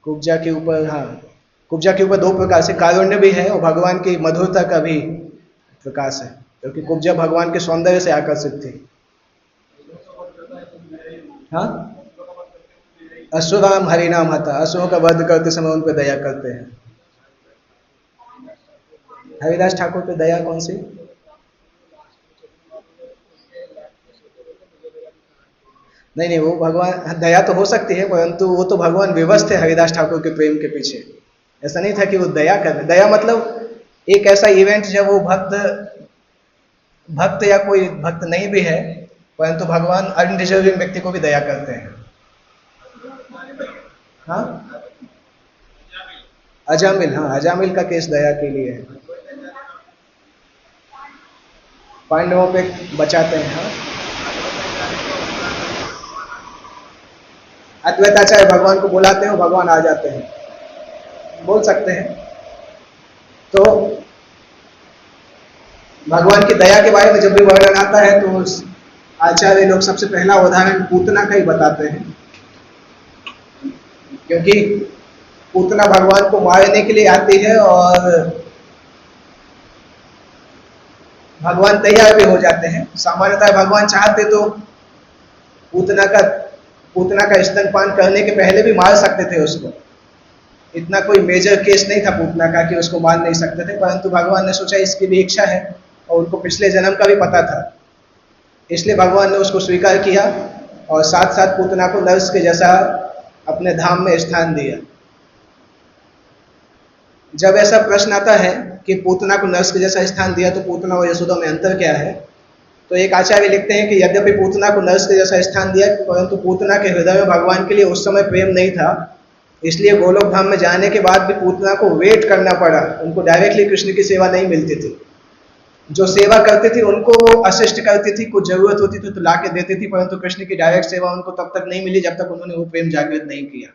कुब्जा के ऊपर, हाँ कुब्जा के ऊपर 2 प्रकार से कारुण्य भी है और भगवान की मधुरता का भी प्रकाश है, क्योंकि कुब्जा भगवान के सौंदर्य से आकर्षित थी। हाँ, असुराम हरिनाम हता, असुरों का वध करते समय उन पर दया करते हैं। हरिदास ठाकुर पे दया कौन सी? नहीं, वो भगवान दया तो हो सकती है, परंतु वो तो भगवान विवश थे हरिदास ठाकुर के प्रेम के पीछे। ऐसा नहीं था कि वो दया कर, दया मतलब एक ऐसा इवेंट जब वो भक्त या कोई भक्त नहीं भी है, परंतु भगवान अनडिजर्विंग व्यक्ति को भी दया करते हैं। हाँ, अजामिल, हाँ अजामिल का केस दया के लिए है, पांडवों पे बचाते हैं। हाँ, अद्वैताचार्य भगवान को बुलाते हैं, भगवान आ जाते हैं, बोल सकते हैं। तो भगवान की दया के बारे में जब भी वर्णन आता है तो आचार्य लोग सबसे पहला उदाहरण पूतना का ही बताते हैं, क्योंकि पूतना भगवान को मारने के लिए आती है और भगवान तैयार भी हो जाते हैं। सामान्यतः भगवान चाहते तो पूतना का स्तनपान करने के पहले भी मार सकते थे उसको, इतना कोई मेजर केस नहीं था पूतना का कि उसको मार नहीं सकते थे, परंतु भगवान ने सोचा इसकी भी इच्छा है और उनको पिछले जन्म का भी पता था, इसलिए भगवान ने उसको स्वीकार किया और साथ साथ पूतना को नर्स के जैसा अपने धाम में स्थान दिया। जब ऐसा प्रश्न आता है कि पूतना को नर्स के जैसा स्थान दिया तो पूतना और यशोदा में अंतर क्या है, तो एक आचार्य लिखते हैं कि यद्यपि पूतना को नर्स के जैसा स्थान दिया, परंतु पूतना के हृदय में भगवान के लिए उस समय प्रेम नहीं था, इसलिए गोलोक धाम में जाने के बाद भी पूतना को वेट करना पड़ा, उनको डायरेक्टली कृष्ण की सेवा नहीं मिलती थी। जो सेवा करते थे उनको वो असिस्ट करती थी, कुछ जरूरत होती थी तो ला के देती थी, परंतु कृष्ण की डायरेक्ट सेवा उनको तब तक नहीं मिली जब तक उन्होंने वो प्रेम जागृत नहीं किया।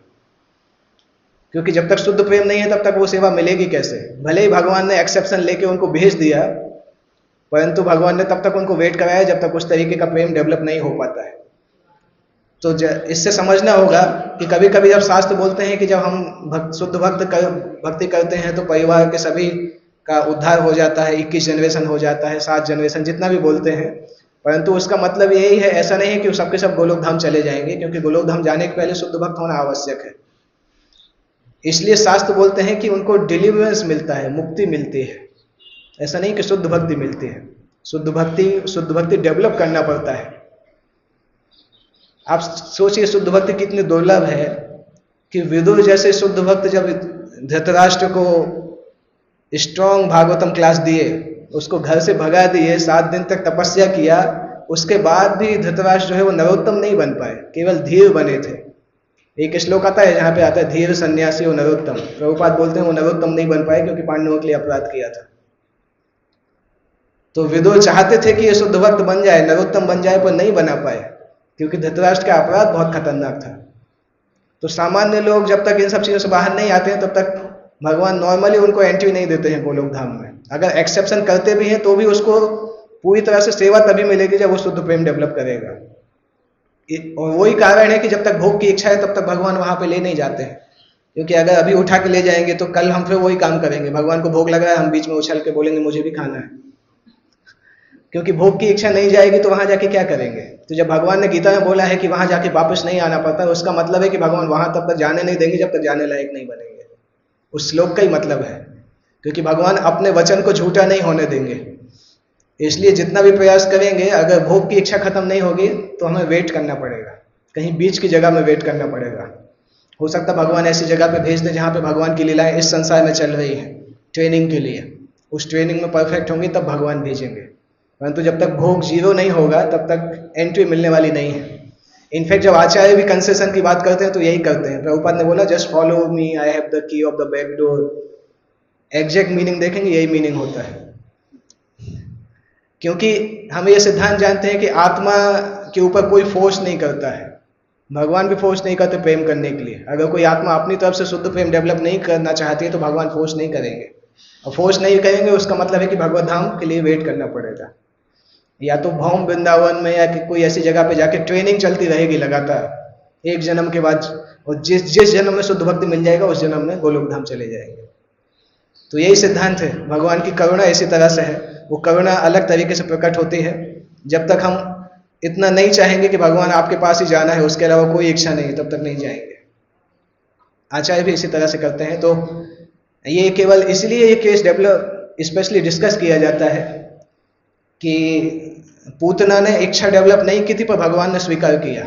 क्योंकि जब तक शुद्ध प्रेम नहीं है तब तक वो सेवा मिलेगी कैसे। भले ही भगवान ने एक्सेप्शन लेके उनको भेज दिया, परंतु भगवान ने तब तक उनको वेट कराया जब तक उस तरीके का प्रेम डेवलप नहीं हो पाता है। तो इससे समझना होगा कि कभी कभी जब शास्त्र बोलते हैं कि जब हम शुद्ध भक्ति करते हैं तो परिवार के सभी का उद्धार हो जाता है, 21 जनरेशन हो जाता है, 7 जनरेशन, जितना भी बोलते हैं, परंतु उसका मतलब यही है, ऐसा नहीं है कि सबके सब गोलोक धाम चले जाएंगे, क्योंकि गोलोक धाम जाने के पहले शुद्ध भक्त होना आवश्यक है। इसलिए शास्त्र बोलते हैं कि उनको डिलीवरेंस मिलता है, मुक्ति मिलती है। ऐसा नहीं कि शुद्ध भक्ति मिलती है। शुद्ध भक्ति डेवलप करना पड़ता है। आप सोचिए शुद्ध भक्ति कितनी दुर्लभ है कि विदुर जैसे शुद्ध भक्त जब धृतराष्ट्र को स्ट्रॉन्ग भागवतम क्लास दिए, उसको घर से भगा दिए, 7 दिन तक तपस्या किया, उसके बाद भी धृतराष्ट्र जो है वो नरोत्तम नहीं बन पाए, केवल धीर बने थे। एक श्लोक आता है जहाँ पे आता है धीर सन्यासी और नरोत्तम। प्रभुपाद बोलते हैं वो नरोत्तम नहीं बन पाए क्योंकि पांडवों के लिए अपराध किया था। तो विदुर चाहते थे कि ये शुद्ध भक्त बन जाए, नरोत्तम बन जाए, पर नहीं बना पाए क्योंकि धृतराष्ट्र का अपराध बहुत खतरनाक था। तो सामान्य लोग जब तक इन सब चीजों से बाहर नहीं आते हैं तब तक भगवान नॉर्मली उनको एंट्री नहीं देते हैं गोलोक धाम में। अगर एक्सेप्शन करते भी हैं तो भी उसको पूरी तरह से सेवा तभी मिलेगी जब वो शुद्ध प्रेम डेवलप करेगा। और वही कारण है कि जब तक भोग की इच्छा है तब तक भगवान वहां पे ले नहीं जाते हैं, क्योंकि अगर अभी उठा के ले जाएंगे तो कल हम फिर वही काम करेंगे। भगवान को भोग लग रहा है, हम बीच में उछल के बोलेंगे मुझे भी खाना है, क्योंकि भोग की इच्छा नहीं जाएगी तो वहां जाके क्या करेंगे। तो जब भगवान ने गीता में बोला है कि वहां जाके वापस नहीं आना पड़ता, उसका मतलब है कि भगवान वहां तब तक जाने नहीं देंगे जब तक जाने लायक नहीं बनेंगे। उस श्लोक का ही मतलब है, क्योंकि भगवान अपने वचन को झूठा नहीं होने देंगे। इसलिए जितना भी प्रयास करेंगे, अगर भोग की इच्छा खत्म नहीं होगी तो हमें वेट करना पड़ेगा, कहीं बीच की जगह में वेट करना पड़ेगा। हो सकता है भगवान ऐसी जगह पे भेज दे जहाँ पे भगवान की लीलाएं इस संसार में चल रही है ट्रेनिंग के लिए। उस ट्रेनिंग में परफेक्ट होंगी तब भगवान भेजेंगे, परंतु जब तक भोग जीरो नहीं होगा तब तक एंट्री मिलने वाली नहीं है। इनफैक्ट जब आचार्य भी कंसेशन की बात करते हैं तो यही करते हैं। प्रभुपाद ने बोला just follow me, I have the key of the back door. Exact meaning देखेंगे यही मीनिंग होता है, क्योंकि हम ये सिद्धांत जानते हैं कि आत्मा के ऊपर कोई फोर्स नहीं करता है। भगवान भी फोर्स नहीं करते प्रेम करने के लिए। अगर कोई आत्मा अपनी तरफ से शुद्ध प्रेम डेवलप नहीं करना चाहती है तो भगवान फोर्स नहीं करेंगे, और फोर्स नहीं करेंगे उसका मतलब है कि भगवत धाम के लिए वेट करना पड़ेगा। या तो भौम वृंदावन में या कि कोई ऐसी जगह पे जाके ट्रेनिंग चलती रहेगी लगातार एक जन्म के बाद, और जिस जन्म में शुद्ध भक्ति मिल जाएगा उस जन्म में गोलोक धाम चले जाएंगे। तो यही सिद्धांत है। भगवान की करुणा इसी तरह से है। वो करुणा अलग तरीके से प्रकट होती है। जब तक हम इतना नहीं चाहेंगे कि भगवान आपके पास ही जाना है, उसके अलावा कोई इच्छा नहीं, तब तक नहीं जाएंगे। आचार्य भी इसी तरह से करते हैं। तो ये केवल इसलिए ये केस डेवलप स्पेशली डिस्कस किया जाता है कि पूतना ने इच्छा डेवलप नहीं की थी पर भगवान ने स्वीकार किया,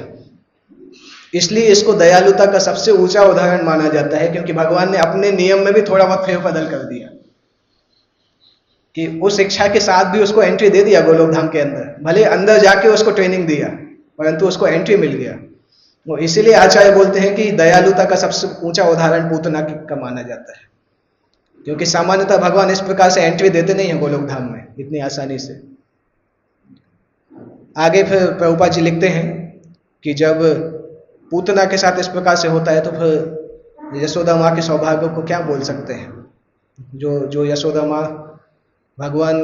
इसलिए इसको दयालुता का सबसे ऊंचा उदाहरण माना जाता है। क्योंकि भगवान ने अपने नियम में भी थोड़ा बहुत फेरबदल कर दिया कि उस इच्छा के साथ भी उसको एंट्री दे दिया गोलोक धाम के अंदर। भले अंदर जाके उसको ट्रेनिंग दिया परंतु उसको एंट्री मिल गया। वो इसीलिए आचार्य बोलते हैं कि दयालुता का सबसे ऊंचा उदाहरण पूतना का माना जाता है, क्योंकि सामान्यतः भगवान इस प्रकार से एंट्री देते नहीं है गोलोक धाम में इतनी आसानी से। आगे फिर प्रभुपाद जी लिखते हैं कि जब पूतना के साथ इस प्रकार से होता है तो फिर यशोदा माँ के सौभाग्य को क्या बोल सकते हैं। जो यशोदा माँ भगवान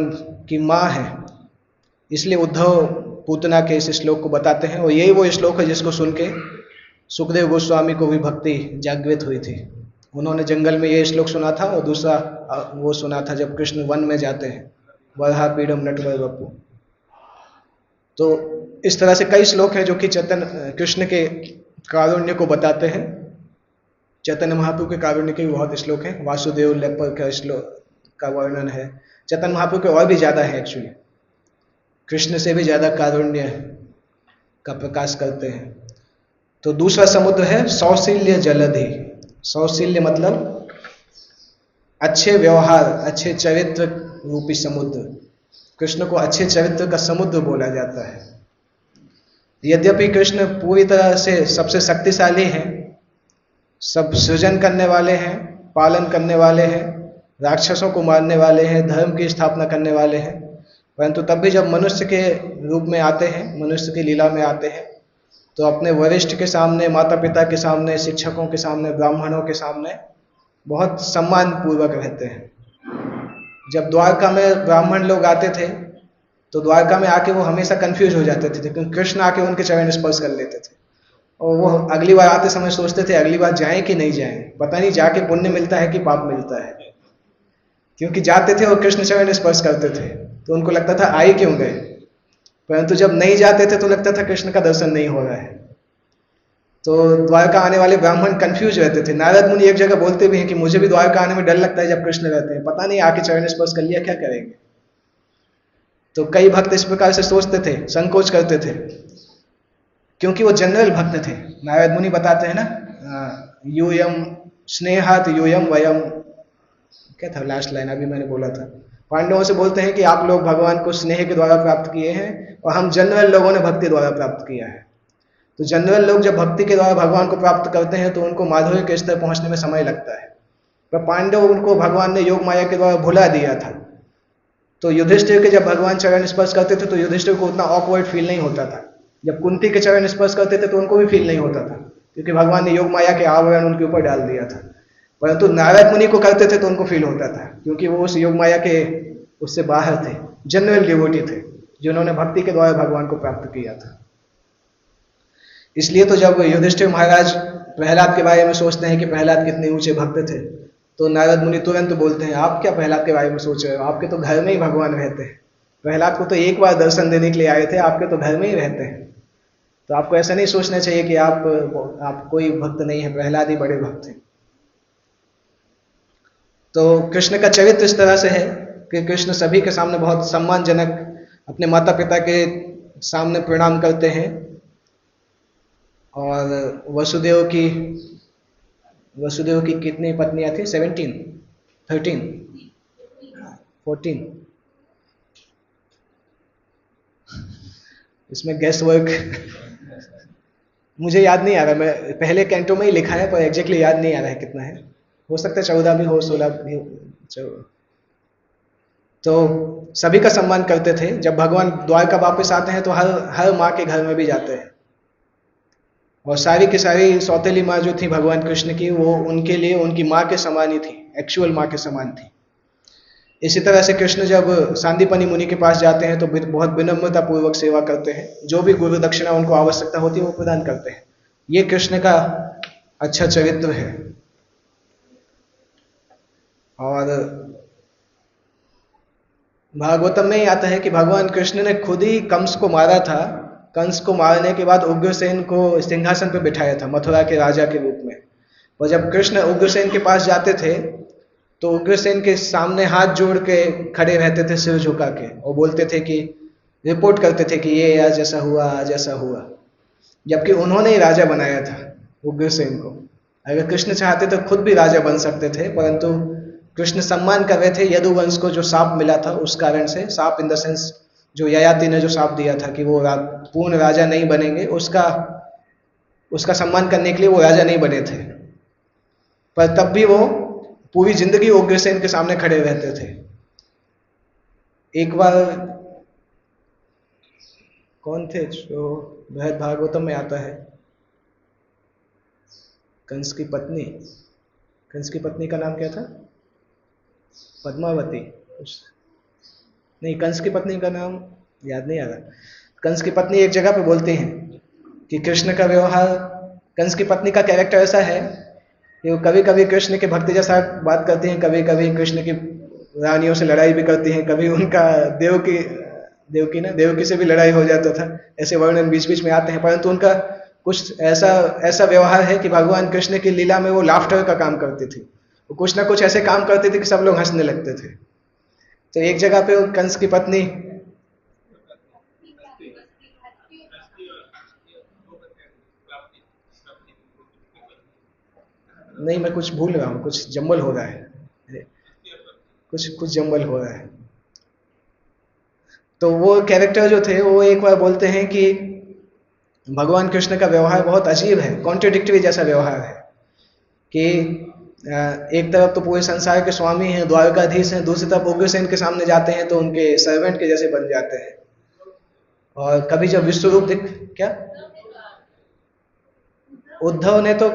की माँ है, इसलिए उद्धव पूतना के इस श्लोक को बताते हैं। और यही वो श्लोक है जिसको सुन के सुखदेव गोस्वामी को भी भक्ति जागृत हुई थी। उन्होंने जंगल में ये श्लोक सुना था, और दूसरा वो सुना था जब कृष्ण वन में जाते हैं, वरहा पीड़म नटवर वपु। तो इस तरह से कई श्लोक हैं जो कि चैतन्य कृष्ण के कारुण्य को बताते हैं। चैतन्य महाप्रभु के कारुण्य के भी बहुत श्लोक हैं। वासुदेव लेपर का श्लोक का वर्णन है। चैतन्य महाप्रभु के और भी ज्यादा है, एक्चुअली कृष्ण से भी ज्यादा कारुण्य का प्रकाश करते हैं। तो दूसरा समुद्र है सौशील्य जलधि। सौशील्य मतलब अच्छे व्यवहार, अच्छे चरित्र रूपी समुद्र। कृष्ण को अच्छे चरित्र का समुद्र बोला जाता है। यद्यपि कृष्ण पूरी तरह से सबसे शक्तिशाली हैं, सब सृजन करने वाले हैं, पालन करने वाले हैं, राक्षसों को मारने वाले हैं, धर्म की स्थापना करने वाले हैं। परंतु तब भी जब मनुष्य के रूप में आते हैं, मनुष्य की लीला में आते हैं, तो अपने वरिष्ठ के सामने, माता पिता के सामने, शिक्षकों के सामने, ब्राह्मणों के सामने बहुत सम्मान पूर्वक रहते हैं। जब द्वारका में ब्राह्मण लोग आते थे तो द्वारका में आके वो हमेशा कंफ्यूज हो जाते थे, क्योंकि कृष्ण आके उनके चरण स्पर्श कर लेते थे और वो अगली बार आते समय सोचते थे अगली बार जाएं कि नहीं जाएं, पता नहीं जाके पुण्य मिलता है कि पाप मिलता है। क्योंकि जाते थे और कृष्ण चरण स्पर्श करते थे तो उनको लगता था आए क्यों गए, परंतु जब नहीं जाते थे तो लगता था कृष्ण का दर्शन नहीं हो रहा है। तो द्वारका आने वाले ब्राह्मण कंफ्यूज रहते थे। नारद मुनि एक जगह बोलते भी हैं कि मुझे भी द्वारका आने में डर लगता है जब कृष्ण रहते हैं, पता नहीं आके चरण स्पर्श कर लिया क्या करेंगे। तो कई भक्त इस प्रकार से सोचते थे, संकोच करते थे, क्योंकि वो जनरल भक्त थे। नारद मुनि बताते हैं ना, यूयम स्नेहात यूयम वयम, क्या था लास्ट लाइन अभी मैंने बोला था, पांडवों से बोलते हैं कि आप लोग भगवान को स्नेह के द्वारा प्राप्त किए हैं और हम जनरल लोगों ने भक्ति द्वारा प्राप्त किया है। तो जनरल लोग जब भक्ति के द्वारा भगवान को प्राप्त करते हैं तो उनको माधुर्य के स्तर पहुंचने में समय लगता है, पर पांडव उनको भगवान ने योग माया के द्वारा भुला दिया था। तो युधिष्ठिर के जब भगवान चरण स्पर्श करते थे तो युधिष्ठिर को उतना ऑकवर्ड फील नहीं होता था, जब कुंती के चरण स्पर्श करते थे तो उनको भी फील नहीं होता था, क्योंकि भगवान ने योग माया के आवरण उनके ऊपर डाल दिया था। परंतु नारद मुनि को करते थे तो उनको फील होता था, क्योंकि वो उस योग माया के उससे बाहर थे, जनरल डिवोटी थे जिन्होंने भक्ति के द्वारा भगवान को प्राप्त किया था। इसलिए तो जब युधिष्ठिर महाराज प्रहलाद के बारे में सोचते हैं कि प्रहलाद कितने ऊंचे भक्त थे, तो नारद मुनि तुरंत बोलते हैं आप क्या प्रहलाद के बारे में सोच रहे हो, आपके तो घर में ही भगवान रहते हैं। प्रहलाद को तो एक बार दर्शन देने के लिए आए थे, आपके तो घर में ही रहते हैं। तो आपको ऐसा नहीं सोचना चाहिए कि आप कोई भक्त नहीं है, प्रहलाद ही बड़े भक्त हैं। तो कृष्ण का चरित्र इस तरह से है कि कृष्ण सभी के सामने बहुत सम्मानजनक अपने माता पिता के सामने प्रणाम करते हैं। और वसुदेव की कितनी पत्नियां थी? 17, 13, 14, इसमें गेस्ट वर्क मुझे याद नहीं आ रहा, मैं पहले कैंटो में ही लिखा है पर एग्जैक्टली याद नहीं आ रहा है कितना है, हो सकता है 14 भी हो, 16 भी हो। तो सभी का सम्मान करते थे। जब भगवान द्वारका वापस आते हैं तो हर माँ के घर में भी जाते हैं, और सारी की सारी सौतेली माँ जो थी भगवान कृष्ण की, वो उनके लिए उनकी माँ के समान ही थी, एक्चुअल माँ के समान थी। इसी तरह से कृष्ण जब सांदीपनि मुनि के पास जाते हैं तो बहुत विनम्रता पूर्वक सेवा करते हैं, जो भी गुरु दक्षिणा उनको आवश्यकता होती है वो प्रदान करते हैं। ये कृष्ण का अच्छा चरित्र है। और भागवतम में ही आता है कि भगवान कृष्ण ने खुद ही कंस को मारा था। कंस को मारने के बाद उग्रसेन को सिंहासन पर बिठाया था मथुरा के राजा के रूप में। और जब कृष्ण उग्रसेन के पास जाते थे तो उग्रसेन के सामने हाथ जोड़ के खड़े रहते थे सिर झुका के, और बोलते थे कि रिपोर्ट करते थे कि ये आज ऐसा हुआ, आज ऐसा हुआ, जबकि उन्होंने ही राजा बनाया था उग्रसेन को। अगर कृष्ण चाहते तो खुद भी राजा बन सकते थे, परंतु कृष्ण सम्मान कर रहे थे यदुवंश को, जो शाप मिला था उस कारण से। शाप इन द सेंस जो ययाति ने जो शाप दिया था कि वो पूर्ण राजा नहीं बनेंगे, उसका सम्मान करने के लिए वो राजा नहीं बने थे। पर तब भी वो पूरी जिंदगी उग्रसेन के सामने खड़े रहते थे। एक बार कौन थे जो बृहद भागवतम में आता है, कंस की पत्नी का नाम क्या था? पद्मावती? नहीं, कंस की पत्नी का नाम याद नहीं आ रहा। कंस की पत्नी एक जगह पे बोलते हैं कि कृष्ण का व्यवहार, कंस की पत्नी का कैरेक्टर ऐसा है कि वो कभी कभी कृष्ण के भक्ति जैसा बात करती हैं, कभी कभी कृष्ण की रानियों से लड़ाई भी करती हैं, कभी उनका देवकी से भी लड़ाई हो जाता था। ऐसे वर्णन बीच बीच में आते हैं, परंतु उनका कुछ ऐसा व्यवहार है कि भगवान कृष्ण की लीला में वो लाफ्टर का काम करती थी। वो कुछ ना कुछ ऐसे काम करते थे कि सब लोग हंसने लगते थे। तो एक जगह पे कंस की पत्नी, नहीं मैं कुछ भूल रहा हूँ, कुछ जम्बल हो रहा है, कुछ जम्बल हो रहा है। तो वो कैरेक्टर जो थे वो एक बार बोलते हैं कि भगवान कृष्ण का व्यवहार बहुत अजीब है, कॉन्ट्रडिक्टरी जैसा व्यवहार है। कि एक तरफ तो पूरे संसार के स्वामी हैं, द्वारकाधीश हैं, दूसरी तरफ उग्रसेन के सामने जाते हैं तो उनके सर्वेंट के जैसे बन जाते हैं। और कभी जब विश्व रूप दिख, क्या उद्धव ने तो,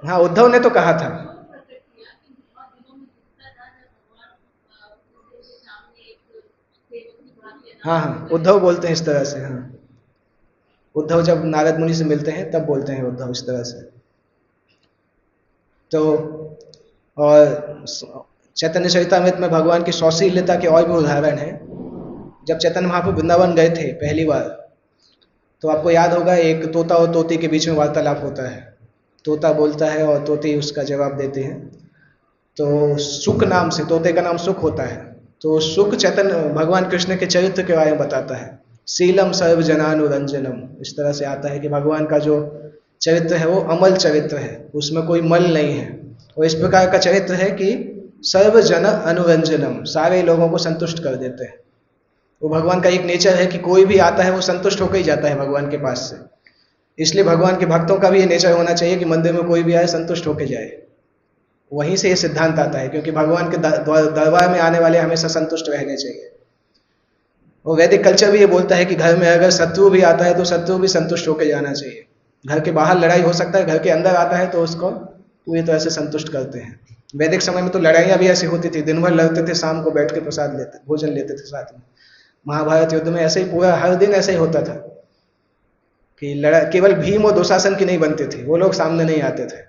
हाँ उद्धव ने तो कहा था। हाँ हाँ, उद्धव बोलते हैं इस तरह से, हाँ उद्धव जब नारद मुनि से मिलते हैं तब बोलते हैं उद्धव इस तरह से। तो और चैतन्य चरितामृत में भगवान की सौशील्यता के और भी उदाहरण हैं। जब चैतन्य महाप्रभु वृंदावन गए थे पहली बार, तो आपको याद होगा एक तोता और तोती के बीच में वार्तालाप होता है। तोता बोलता है और तोती उसका जवाब देती है। तो सुख नाम से, तोते का नाम सुख होता है, तो सुख चैतन्य भगवान कृष्ण के चरित्र के बारे में बताता है। शीलम सर्व जनानुरंजनम, इस तरह से आता है कि भगवान का जो चरित्र है वो अमल चरित्र है, उसमें कोई मल नहीं है। और इस प्रकार का चरित्र है कि सर्व जन अनुरंजनम, सारे लोगों को संतुष्ट कर देते हैं। वो भगवान का एक नेचर है कि कोई भी आता है वो संतुष्ट होकर ही जाता है भगवान के पास से। इसलिए भगवान के भक्तों का भी ये नेचर होना चाहिए कि मंदिर में कोई भी आए संतुष्ट होकर जाए। वहीं से ये सिद्धांत आता है, क्योंकि भगवान के दरबार में आने वाले हमेशा संतुष्ट रहने चाहिए। और वैदिक कल्चर भी ये बोलता है कि घर में अगर शत्रु भी आता है तो शत्रु भी संतुष्ट होकर जाना चाहिए। घर के बाहर लड़ाई हो सकता है, घर के अंदर आता है तो उसको पूरी तरह से संतुष्ट करते हैं। वैदिक समय में तो लड़ाइयाँ भी ऐसी होती थी, दिन भर लड़ते थे, शाम को बैठ के प्रसाद लेते, भोजन लेते थे साथ में। महाभारत युद्ध में ऐसे ही पूरा हर दिन ऐसे ही होता था कि केवल भीम और दुशासन की नहीं बनती थी, वो लोग सामने नहीं आते थे।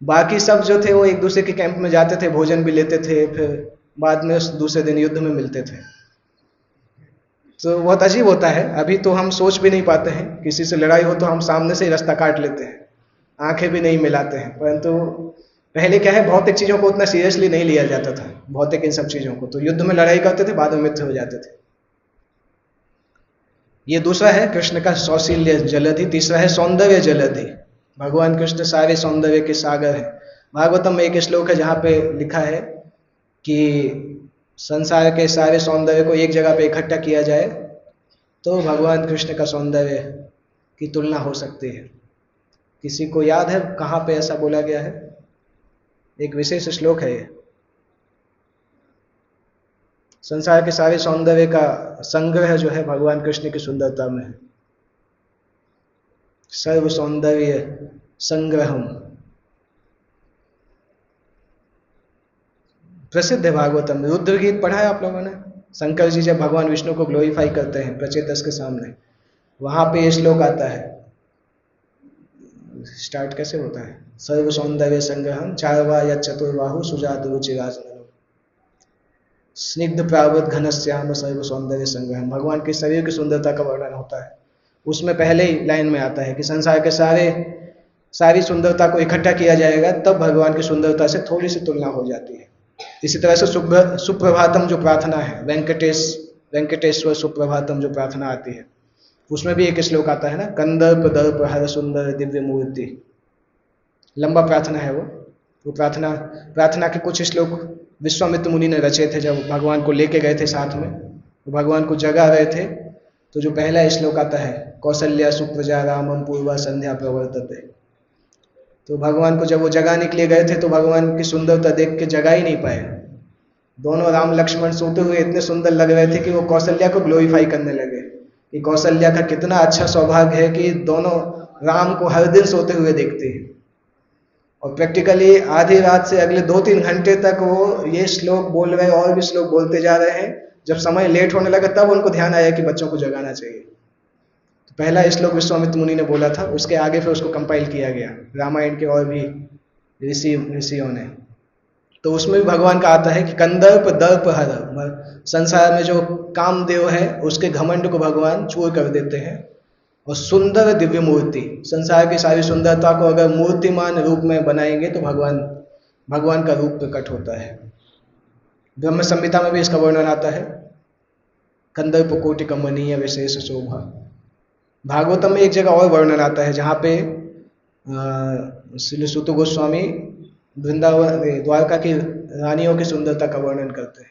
बाकी सब जो थे वो एक दूसरे के कैंप में जाते थे, भोजन भी लेते थे, फिर बाद में दूसरे दिन युद्ध में मिलते थे। तो बहुत अजीब होता है। अभी तो हम सोच भी नहीं पाते हैं, किसी से लड़ाई हो तो हम सामने से ही रास्ता काट लेते हैं, आंखें भी नहीं मिलाते हैं। परंतु पहले क्या है, भौतिक चीज़ों को उतना सीरियसली नहीं लिया जाता था, भौतिक इन सब चीज़ों को। तो युद्ध में लड़ाई करते थे, बाद में मित्र हो जाते थे। ये दूसरा है कृष्ण का सौशील्य जलधि। तीसरा है सौंदर्य जलधि। भगवान कृष्ण सारे सौंदर्य के सागर हैं। भागवतम में एक श्लोक है जहाँ पे लिखा है कि संसार के सारे सौंदर्य को एक जगह पे इकट्ठा किया जाए तो भगवान कृष्ण का सौंदर्य की तुलना हो सकती है। किसी को याद है कहाँ पे ऐसा बोला गया है? एक विशेष श्लोक है ये। संसार के सारे सौंदर्य का संग्रह जो है भगवान कृष्ण की सुंदरता में है। सर्व सौंदर्य संग्रहम, प्रसिद्ध है भागवतम में। रुद्र गीत पढ़ा है आप लोगों ने? शंकर जी जब भगवान विष्णु को ग्लोरीफाई करते हैं प्रचेतस के सामने, वहां पे ये श्लोक आता है। स्टार्ट कैसे होता है? सर्व सौंदर्य संग्रहम चारवा या चतुर्बाहु सुजात रुचिराजनम स्निग्ध प्रावत घनश्याम सर्व सौंदर्य संग्रहम। भगवान के शरीर की सुंदरता का वर्णन होता है। उसमें पहले ही लाइन में आता है कि संसार के सारी सुंदरता को इकट्ठा किया जाएगा तब भगवान की सुंदरता से थोड़ी सी तुलना हो जाती है। इसी तरह से सुप्रभातम जो प्रार्थना है, वेंकटेश्वर सुप्रभातम जो प्रार्थना आती है, उसमें भी एक श्लोक आता है ना, कंदर्प दर्प हर सुंदर दिव्य मूर्ति। लंबा प्रार्थना है वो प्रार्थना के कुछ श्लोक विश्वामित्र मुनि ने रचे थे। जब भगवान को लेके गए थे साथ में, तो भगवान को जगा रहे थे, तो जो पहला श्लोक आता है, कौशल्या सुप्रजा रामम पूर्वा संध्या प्रवर्तते। तो भगवान को जब वो जगाने के लिए गए थे तो भगवान की सुंदरता देख के जगा ही नहीं पाए। दोनों राम लक्ष्मण सोते हुए इतने सुंदर लग रहे थे कि वो कौशल्या को ग्लोरीफाई करने लगे कि कौशल्या का कितना अच्छा सौभाग्य है कि दोनों राम को हर दिन सोते हुए देखते हैं। और प्रैक्टिकली आधी रात से अगले 2-3 घंटे तक वो ये श्लोक बोल रहे, और भी श्लोक बोलते जा रहे हैं। जब समय लेट होने लगा तब उनको ध्यान आया कि बच्चों को जगाना चाहिए। तो पहला श्लोक विश्वामित्र मुनि ने बोला था, उसके आगे फिर उसको कंपाइल किया गया रामायण के और भी ऋषियों ने। तो उसमें भी भगवान का आता है कि कंदर्प दर्प हर, संसार में जो कामदेव है उसके घमंड को भगवान चूर कर देते हैं। और सुंदर दिव्य मूर्ति, संसार की सारी सुंदरता को अगर मूर्तिमान रूप में बनाएंगे तो भगवान का रूप प्रकट होता है। ब्रह्म संहिता में भी इसका वर्णन आता है, कंदर्प कोटि कमनीय विशेष शोभा। भागवतम में एक जगह और वर्णन आता है जहाँ पे श्री सुत गोस्वामी वृंदावन द्वारका की रानियों की सुंदरता का वर्णन करते हैं।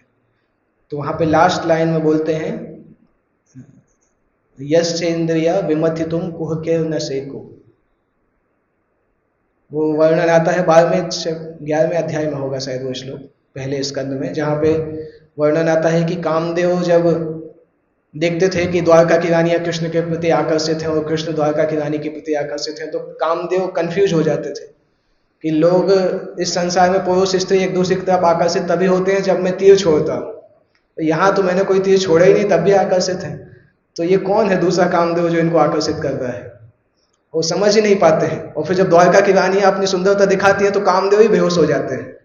तो वहाँ पे लास्ट लाइन में बोलते हैं, यश्चेन्द्रिया विमथितुम कुहके न सेको। वो वर्णन आता है 11वें अध्याय में होगा शायद वो श्लोक, पहले स्कंद में, जहाँ पे वर्णन आता है कि कामदेव जब देखते थे कि द्वारका की रानियां कृष्ण के प्रति आकर्षित हैं और कृष्ण द्वारका की रानी के प्रति आकर्षित हैं, तो कामदेव कंफ्यूज हो जाते थे कि लोग इस संसार में पुरुष स्त्री एक दूसरे की तरफ आकर्षित तभी होते हैं जब मैं तीर छोड़ता हूँ, यहाँ तो मैंने कोई तीर छोड़ा ही नहीं तब भी आकर्षित है, तो ये कौन है दूसरा कामदेव जो इनको आकर्षित कर रहा है? वो समझ ही नहीं पाते हैं। और फिर जब द्वारका की रानियां अपनी सुंदरता दिखाती है तो कामदेव ही बेहोश हो जाते हैं,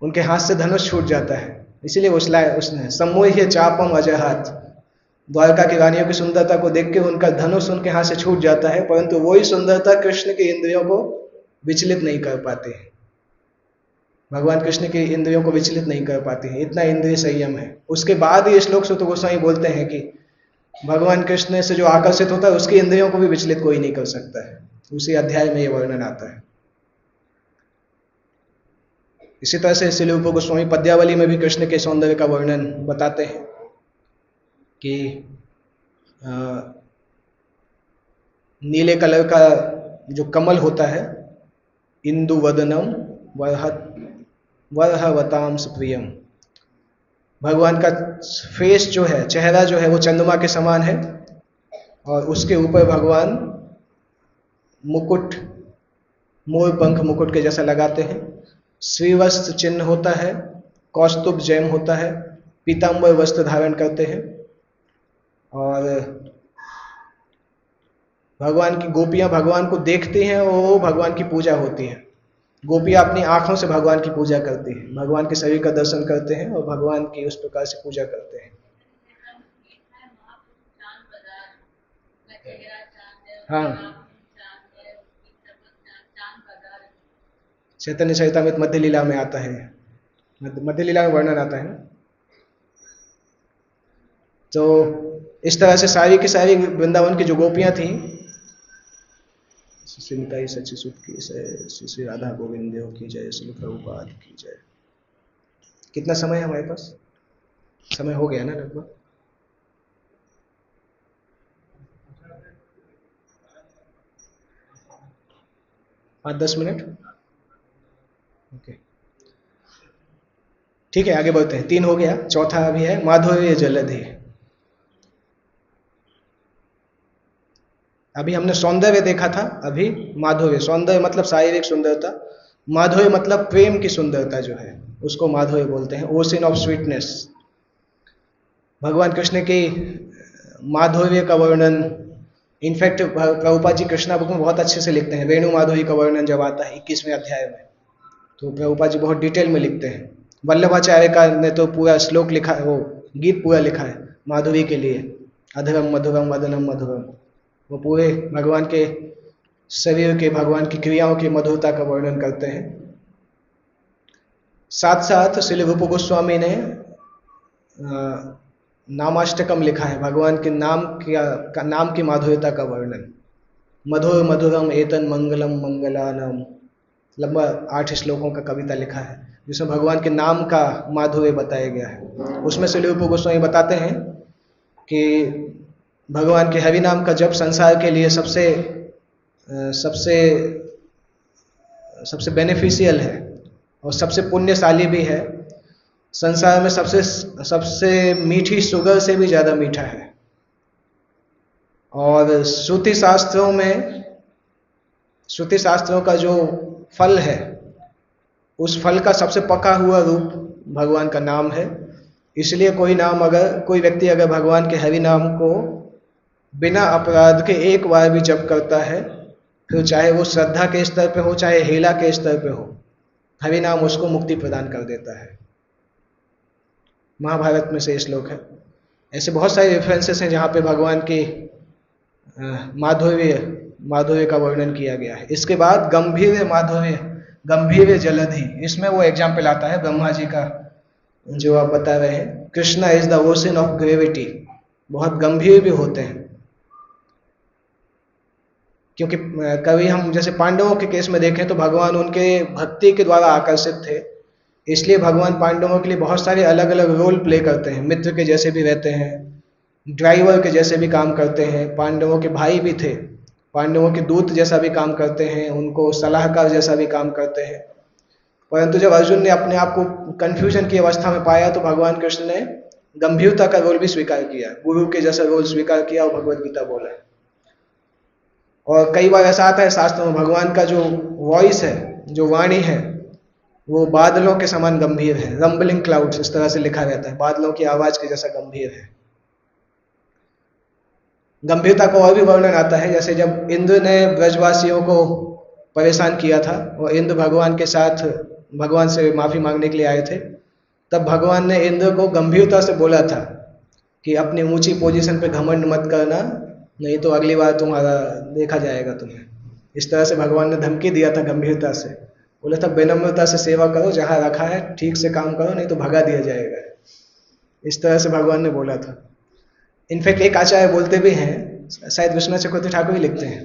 उनके हाथ से धनुष छूट जाता है। इसीलिए उसने सम्मोह्य चापम अजहात, द्वारका की रानियों की सुंदरता को देख के उनका धनुष उनके हाथ से छूट जाता है, परंतु वही सुंदरता कृष्ण की इंद्रियों को विचलित नहीं कर पाते हैं। भगवान कृष्ण की इंद्रियों को विचलित नहीं कर पाते हैं, इतना इंद्रिय संयम है। उसके बाद ही श्लोक सूत गोस्वामी बोलते हैं कि भगवान कृष्ण से जो आकर्षित होता है उसकी इंद्रियों को भी विचलित कोई नहीं कर सकता है। उसी अध्याय में ये वर्णन आता है। इसी तरह से श्रील रूप गोस्वामी पद्यावली में भी कृष्ण के सौंदर्य का वर्णन बताते हैं कि नीले कलर का जो कमल होता है, इंदु वदनम वरहवताम सुप्रियम, भगवान का फेस जो है, चेहरा जो है वो चंद्रमा के समान है और उसके ऊपर भगवान मुकुट, मोर पंख मुकुट के जैसा लगाते हैं, श्रीवस्त्र चिन्ह होता है, कौस्तुभ जैम होता है, पीताम्बर वस्त्र धारण करते हैं और भगवान की गोपियां भगवान को देखती हैं और वो भगवान की पूजा होती है। गोपियां अपनी आंखों से भगवान की पूजा करती हैं, भगवान के शरीर का दर्शन करते हैं और भगवान की उस प्रकार से पूजा करते हैं। हाँ, चैतन्य चरितामृत मध्य लीला में आता है, मध्य लीला में वर्णन आता है ना। तो इस तरह से सारी की सारी वृंदावन की जो गोपियां थी, श्रीनिताई सच्ची सुत की जय, श्री राधा गोविंद देव की जय, श्री प्रभुपाद की जय। कितना समय है हमारे पास? समय हो गया ना लगभग? पाँच 10 मिनट। ओके, ठीक है, आगे बढ़ते हैं। 3 हो गया, चौथा अभी है माधुर्य जलधि। अभी हमने सौंदर्य देखा था, अभी माधुर्य। सौंदर्य मतलब शारीरिक सुंदरता, माधुर्य मतलब प्रेम की सुंदरता जो है उसको माधुर्य बोलते हैं, ओशन ऑफ स्वीटनेस। भगवान कृष्ण के माधुर्य का वर्णन इनफैक्ट प्रभुपाद जी कृष्णा बुक में बहुत अच्छे से लिखते हैं। वेणु माधुर्य का वर्णन जब आता है 21वें अध्याय में, तो प्रभुपाद जी बहुत डिटेल में लिखते हैं। वल्लभाचार्य का ने तो पूरा श्लोक लिखा है, वो गीत पूरा लिखा है माधुरी के लिए, अधरम मधुरम वदनम मधुरम। वो पूरे भगवान के शरीर के, भगवान की क्रियाओं की मधुरता का वर्णन करते हैं। साथ साथ श्री रूप गोस्वामी ने नामाष्टकम लिखा है, भगवान के नाम की माधुर्यता का वर्णन। मधुर मधुरम एतन मंगलम मंगलानम, लंबा 8 श्लोकों का कविता लिखा है जिसमें भगवान के नाम का माधुर्य बताया गया है। उसमें श्री रूप गोस्वामी बताते हैं कि भगवान के हरि नाम का जप संसार के लिए सबसे बेनिफिशियल है और सबसे पुण्यशाली भी है। संसार में सबसे मीठी शुगर से भी ज़्यादा मीठा है। और श्रुति शास्त्रों का जो फल है, उस फल का सबसे पका हुआ रूप भगवान का नाम है। इसलिए कोई व्यक्ति अगर भगवान के हरि नाम को बिना अपराध के एक बार भी जप करता है, फिर चाहे वो श्रद्धा के स्तर पे हो चाहे हेला के स्तर पे हो, हरि नाम उसको मुक्ति प्रदान कर देता है। महाभारत में से श्लोक है। ऐसे बहुत सारे रेफरेंसेस हैं जहाँ पे भगवान के माधुर्य का वर्णन किया गया है। इसके बाद गंभीर जलधि, इसमें वो एग्जाम्पल आता है ब्रह्मा जी का जो आप बता रहे हैं। Krishna is the ocean of gravity, बहुत गंभीर भी होते हैं। क्योंकि कभी हम जैसे पांडवों के केस में देखें तो भगवान उनके भक्ति के द्वारा आकर्षित थे, इसलिए भगवान पांडवों के लिए बहुत सारे अलग अलग रोल प्ले करते हैं। मित्र के जैसे भी रहते हैं, ड्राइवर के जैसे भी काम करते हैं। पांडवों के भाई भी थे, पांडवों के दूत जैसा भी काम करते हैं, उनको सलाहकार जैसा भी काम करते हैं। परंतु जब अर्जुन ने अपने आप को कंफ्यूजन की अवस्था में पाया तो भगवान कृष्ण ने गंभीरता का रोल भी स्वीकार किया, गुरु के जैसा रोल स्वीकार किया और भगवत गीता बोला। और कई बार ऐसा आता है शास्त्र में, भगवान का जो वॉइस है, जो वाणी है, वो बादलों के समान गंभीर है। रंबलिंग क्लाउड्स इस तरह से लिखा रहता है, बादलों की आवाज के जैसा गंभीर है। गंभीरता को और भी वर्णन आता है, जैसे जब इंद्र ने ब्रजवासियों को परेशान किया था और इंद्र भगवान के साथ भगवान से माफी मांगने के लिए आए थे, तब भगवान ने इंद्र को गंभीरता से बोला था कि अपनी ऊंची पोजीशन पे घमंड मत करना, नहीं तो अगली बार तुम्हारा देखा जाएगा तुम्हें। इस तरह से भगवान ने धमकी दिया था गंभीरता से, बोला था विनम्रता से सेवा करो, जहां रखा है ठीक से काम करो, नहीं तो भगा दिया जाएगा। इस तरह से भगवान ने बोला था। इनफैक्ट एक आचार्य बोलते भी हैं, शायद विश्वनाथ चक्रवर्ती ठाकुर ही लिखते हैं,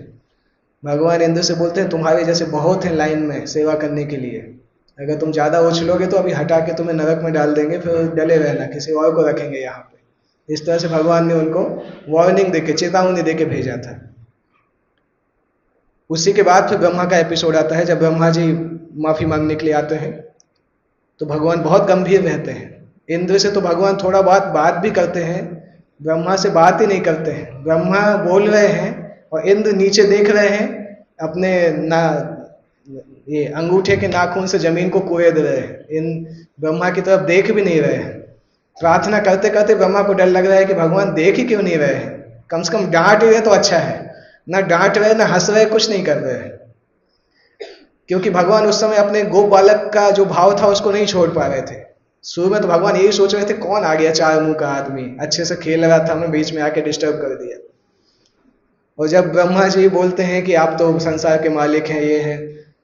भगवान इंद्र से बोलते हैं तुम्हारे जैसे बहुत हैं लाइन में सेवा करने के लिए, अगर तुम ज्यादा उछलोगे तो अभी हटा के तुम्हें नरक में डाल देंगे, फिर डले रहना, किसी और को रखेंगे यहाँ पे। इस तरह से भगवान ने उनको वार्निंग देके, चेतावनी देके भेजा था। उसी के बाद फिर ब्रह्मा का एपिसोड आता है, जब ब्रह्मा जी माफी मांगने के लिए आते हैं तो भगवान बहुत गंभीर रहते हैं। इंद्र से तो भगवान थोड़ा बहुत बात भी करते हैं, ब्रह्मा से बात ही नहीं करते हैं। ब्रह्मा बोल रहे हैं और इंद्र नीचे देख रहे हैं, अपने ये अंगूठे के नाखून से जमीन को कुरेद रहे हैं, इन ब्रह्मा की तरफ देख भी नहीं रहे हैं। प्रार्थना करते करते ब्रह्मा को डर लग रहा है कि भगवान देख ही क्यों नहीं रहे हैं, कम से कम डांट रहे तो अच्छा है, ना डांट रहे ना हंस रहे, कुछ नहीं कर रहे हैं। क्योंकि भगवान उस समय अपने गोप बालक का जो भाव था उसको नहीं छोड़ पा रहे थे। शुरू में तो भगवान यही सोच रहे थे कौन आ गया चार मुंह का आदमी, अच्छे से खेल रहा था, मैं बीच में आके डिस्टर्ब कर दिया। और जब ब्रह्मा जी बोलते हैं कि आप तो संसार के मालिक हैं, ये हैं,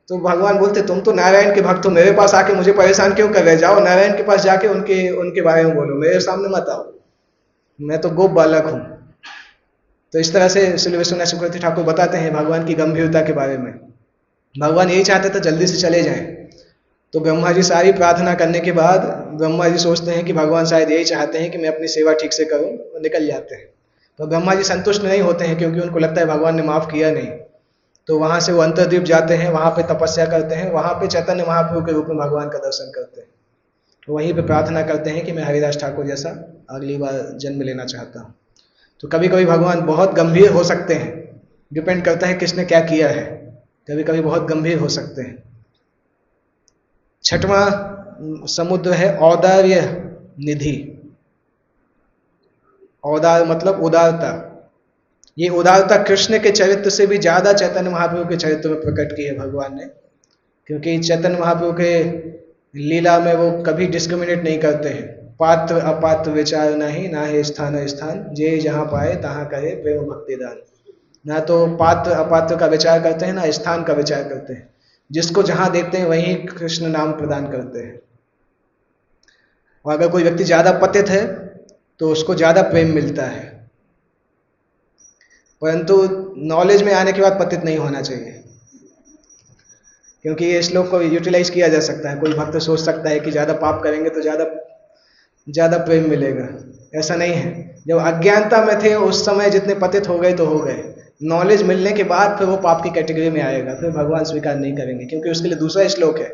तो भगवान बोलते तुम तो नारायण के भक्त हो, मेरे पास आके मुझे परेशान क्यों कर रहे, जाओ नारायण के पास जाके उनके बारे में बोलो, मेरे सामने मत आओ, मैं तो गोप बालक हूं। तो इस तरह से श्री विश्वनाथ चक्रवर्ती ठाकुर बताते हैं भगवान की गंभीरता के बारे में। भगवान यही चाहते थे जल्दी से चले जाएं। तो ब्रह्मा जी सारी प्रार्थना करने के बाद ब्रह्मा जी सोचते हैं कि भगवान शायद यही चाहते हैं कि मैं अपनी सेवा ठीक से करूं, और निकल जाते हैं। तो ब्रह्मा जी संतुष्ट नहीं होते हैं, क्योंकि उनको लगता है भगवान ने माफ किया नहीं। तो वहां से वो अंतर्द्वीप जाते हैं, वहां पे तपस्या करते हैं, वहां पे चैतन्य महाप्रभु के रूप में भगवान का दर्शन करते हैं। तो वहीं पे प्रार्थना करते हैं कि मैं हरिदास ठाकुर जैसा अगली बार जन्म लेना चाहता हूँ। तो कभी कभी भगवान बहुत गंभीर हो सकते हैं, डिपेंड करता है किसने क्या किया है, कभी कभी बहुत गंभीर हो सकते हैं। छठवां समुद्र है औदार्य निधि। औदार मतलब उदारता। ये उदारता कृष्ण के चरित्र से भी ज्यादा चैतन्य महाप्रभु के चरित्र में प्रकट की है भगवान ने, क्योंकि चैतन्य महाप्रभु के लीला में वो कभी डिस्क्रिमिनेट नहीं करते हैं। पात्र अपात्र विचार नहीं, ना है स्थान स्थान, जे जहां पाए तहां करे प्रेम भक्ति दान। ना तो पात्र अपात्र का विचार करते हैं, ना स्थान का विचार करते हैं, जिसको जहां देखते हैं वहीं कृष्ण नाम प्रदान करते हैं। और अगर कोई व्यक्ति ज्यादा पतित है तो उसको ज्यादा प्रेम मिलता है, परंतु नॉलेज में आने के बाद पतित नहीं होना चाहिए, क्योंकि ये श्लोक को यूटिलाइज किया जा सकता है। कोई भक्त सोच सकता है कि ज्यादा पाप करेंगे तो ज्यादा प्रेम मिलेगा, ऐसा नहीं है। जब अज्ञानता में थे उस समय जितने पतित हो गए तो हो गए, नॉलेज मिलने के बाद फिर वो पाप की कैटेगरी में आएगा, फिर भगवान स्वीकार नहीं करेंगे, क्योंकि उसके लिए दूसरा श्लोक है,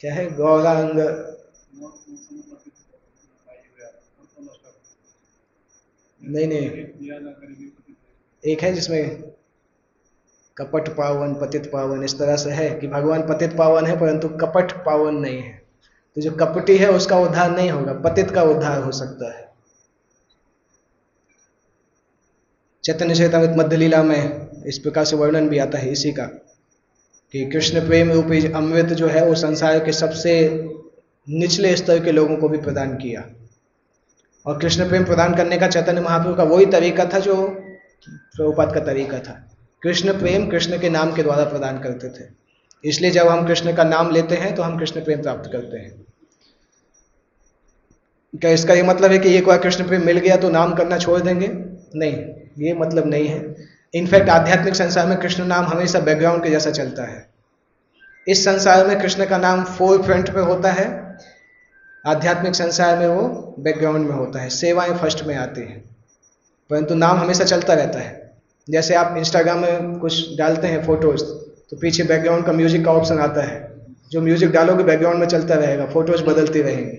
क्या है, गौरांग, नहीं, एक है जिसमें कपट पावन पतित पावन, इस तरह से है कि भगवान पतित पावन है परंतु कपट पावन नहीं है। तो जो कपटी है उसका उद्धार नहीं होगा, पतित का उद्धार हो सकता है। चैतन्य चरितामृत मध्य लीला में इस प्रकार से वर्णन भी आता है इसी का, कि कृष्ण प्रेम रूपी अमृत जो है वो संसार के सबसे निचले स्तर के लोगों को भी प्रदान किया। और कृष्ण प्रेम प्रदान करने का चैतन्य महाप्रभु का वही तरीका था जो प्रभुपाद का तरीका था। कृष्ण प्रेम कृष्ण के नाम के द्वारा प्रदान करते थे, इसलिए जब हम कृष्ण का नाम लेते हैं तो हम कृष्ण प्रेम प्राप्त करते हैं। क्या इसका ये मतलब है कि एक बार कृष्ण प्रेम मिल गया तो नाम करना छोड़ देंगे? नहीं, ये मतलब नहीं है। इनफैक्ट आध्यात्मिक संसार में कृष्ण नाम हमेशा बैकग्राउंड के जैसा चलता है। इस संसार में कृष्ण का नाम फोर फ्रंट पे होता है, आध्यात्मिक संसार में वो बैकग्राउंड में होता है, सेवाएं फर्स्ट में आती हैं। परंतु नाम हमेशा चलता रहता है। जैसे आप इंस्टाग्राम में कुछ डालते हैं फोटोज, तो पीछे बैकग्राउंड का म्यूजिक का ऑप्शन आता है, जो म्यूजिक डालोगे बैकग्राउंड में चलता रहेगा, फोटोज बदलती रहेंगी।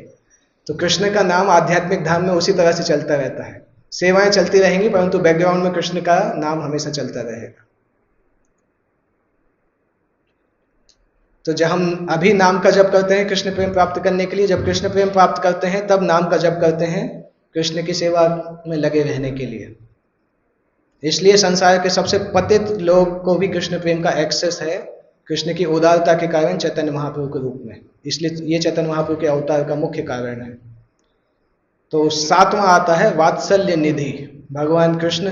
तो कृष्ण का नाम आध्यात्मिक धाम में उसी तरह से चलता रहता है, सेवाएं चलती रहेंगी परंतु बैकग्राउंड में कृष्ण का नाम हमेशा चलता रहेगा। तो जब हम अभी नाम का जप करते हैं कृष्ण प्रेम प्राप्त करने के लिए, जब कृष्ण प्रेम प्राप्त करते हैं तब नाम का जप करते हैं कृष्ण की सेवा में लगे रहने के लिए। इसलिए संसार के सबसे पतित लोग को भी कृष्ण प्रेम का एक्सेस है कृष्ण की उदारता के कारण, चैतन्य महाप्रभु के रूप में। इसलिए ये चैतन्य महाप्रभु के अवतार का मुख्य कारण है। तो सातवां आता है वात्सल्य निधि। भगवान कृष्ण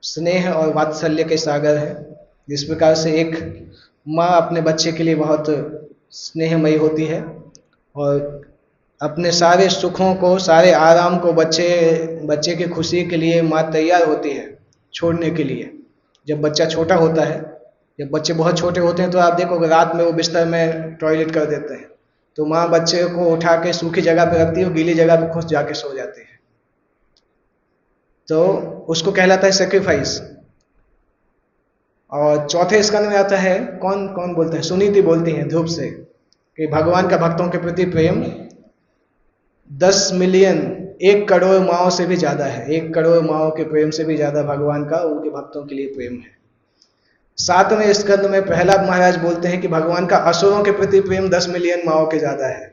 स्नेह और वात्सल्य के सागर है। जिस प्रकार से एक माँ अपने बच्चे के लिए बहुत स्नेहमयी होती है और अपने सारे सुखों को, सारे आराम को बच्चे की खुशी के लिए माँ तैयार होती है छोड़ने के लिए। जब बच्चा छोटा होता है, जब बच्चे बहुत छोटे होते हैं तो आप देखोगे रात में वो बिस्तर में टॉयलेट कर देते हैं, तो माँ बच्चे को उठा के सूखी जगह पे रखती है, गीली जगह पे खुद जाके सो जाती है। तो उसको कहलाता है सेक्रीफाइस। और चौथे स्कंद में आता है, कौन कौन बोलते हैं, सुनीति बोलती हैं ध्रुव से कि भगवान का भक्तों के प्रति प्रेम 10 मिलियन 1 करोड़ माओं से भी ज्यादा है। 1 करोड़ माओं के प्रेम से भी ज्यादा भगवान का उनके भक्तों के लिए प्रेम है। 7वें स्कंद में प्रहलाद महाराज बोलते हैं कि भगवान का असुरों के प्रति प्रेम 10 मिलियन माओं के ज्यादा है।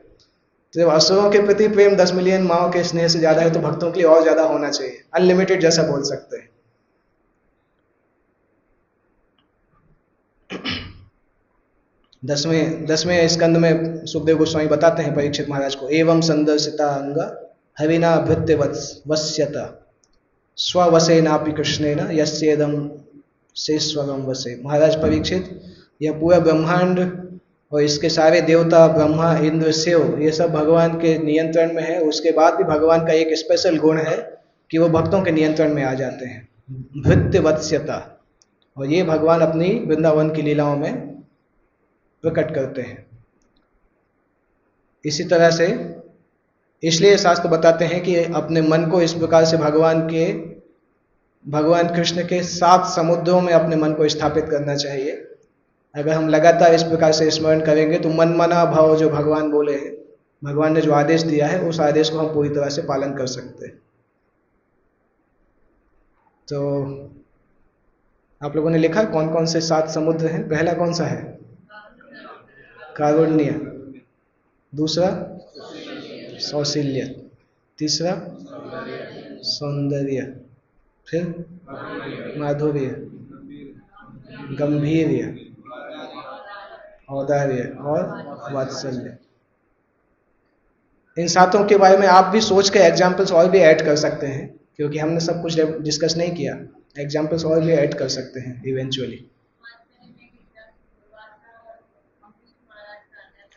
तो जब असुरों के प्रति प्रेम 10 मिलियन माओं के स्नेह से ज्यादा है तो भक्तों के लिए और ज्यादा होना चाहिए, अनलिमिटेड जैसा बोल सकते हैं। 10वें स्कंद में सुखदेव गोस्वामी बताते हैं परीक्षित महाराज को, एवं संदर्शिता अंग हरिना भृत्य वस्यता स्ववसे नापि कृष्णेन यस्येदम शेश्वरम वसे। महाराज परीक्षित, यह पूरा ब्रह्मांड और इसके सारे देवता, ब्रह्मा, इंद्र, शिव, ये सब भगवान के नियंत्रण में है। उसके बाद भी भगवान का एक स्पेशल गुण है कि वो भक्तों के नियंत्रण में आ जाते हैं, भृत्य वत्स्यता। और ये भगवान अपनी वृंदावन की लीलाओं में प्रकट करते हैं। इसी तरह से इसलिए शास्त्र बताते हैं कि अपने मन को इस प्रकार से भगवान कृष्ण के 7 समुद्रों में अपने मन को स्थापित करना चाहिए। अगर हम लगातार इस प्रकार से स्मरण करेंगे तो मन मना भाव जो भगवान बोले हैं, भगवान ने जो आदेश दिया है, उस आदेश को हम पूरी तरह से पालन कर सकते हैं। तो आप लोगों ने लिखा कौन कौन से 7 समुद्र हैं? पहला कौन सा है? कारुण्य। दूसरा सौशील्य। तीसरा सौंदर्य। फिर माधुर्य, गंभीर्य, औदार्य और वात्सल्य। इन 7 के बारे में आप भी सोच के एग्जाम्पल्स और भी ऐड कर सकते हैं, क्योंकि हमने सब कुछ डिस्कस नहीं किया। एग्जाम्पल्स और भी ऐड कर सकते हैं इवेंचुअली।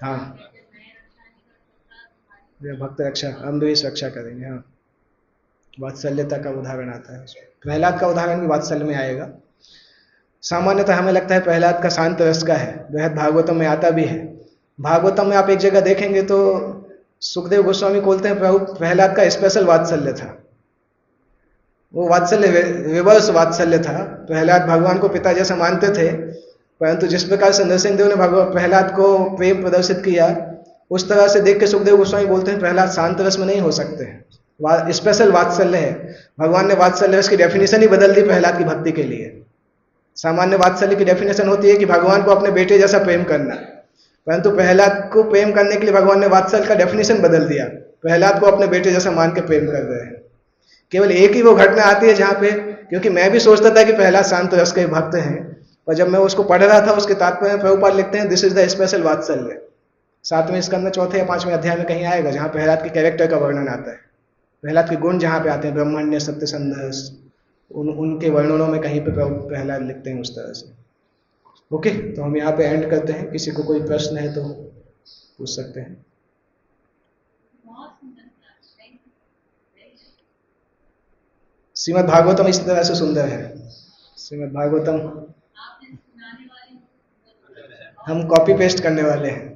हाँ, भक्त रक्षा, अम्बरीश रक्षा करेंगे। हाँ, वात्सल्यता का उदाहरण आता है। प्रहलाद का उदाहरण भी वात्सल्य में आएगा। सामान्यतः हमें लगता है प्रहलाद का शांत रस का है, बृहद भागवतम में आता भी है। भागवतम में आप एक जगह देखेंगे तो सुखदेव गोस्वामी बोलते हैं प्रभु प्रहलाद का स्पेशल वात्सल्य था। वो वात्सल्य रिवर्स वात्सल्य था। प्रहलाद भगवान को पिता जैसा मानते थे, परंतु जिस प्रकार से नरसिंह देव ने प्रहलाद को प्रेम प्रदर्शित किया, उस तरह से देख के सुखदेव गोस्वामी बोलते हैं प्रहलाद शांत रस में नहीं हो सकते। स्पेशल वात्सल्य है। भगवान ने वात्सल्य रस की डेफिनेशन ही बदल दी प्रहलाद की भक्ति के लिए। सामान्य वात्सल्य की डेफिनेशन होती है कि भगवान को अपने बेटे जैसा प्रेम करना, परंतु प्रहलाद को प्रेम करने के लिए भगवान ने वात्सल्य का डेफिनेशन बदल दिया। प्रहलाद को अपने बेटे जैसा मान के प्रेम कर रहे हैं। केवल एक ही वो घटना आती है जहाँ पे, क्योंकि मैं भी सोचता था कि प्रहलाद शांत रस के भक्त हैं, और जब मैं उसको पढ़ रहा था उसके तात्पर्य में प्रभुपाद लिखते हैं दिस इज द स्पेशल वात्सल्य। 7वें स्कंद में 4थे या 5वें अध्याय में कहीं आएगा जहाँ प्रहलाद के कैरेक्टर का वर्णन आता है। प्रहलाद के गुण जहाँ पे आते हैं, ब्रह्मण्य, सत्यसंधस, उनके वर्णनों में कहीं पे प्रहलाद लिखते हैं उस तरह से। ओके, तो हम यहाँ पे एंड करते हैं। किसी को कोई प्रश्न है तो पूछ सकते हैं। श्रीमद् भागवतम इस तरह से सुंदर है। श्रीमद् भागवतम हम कॉपी पेस्ट करने वाले हैं,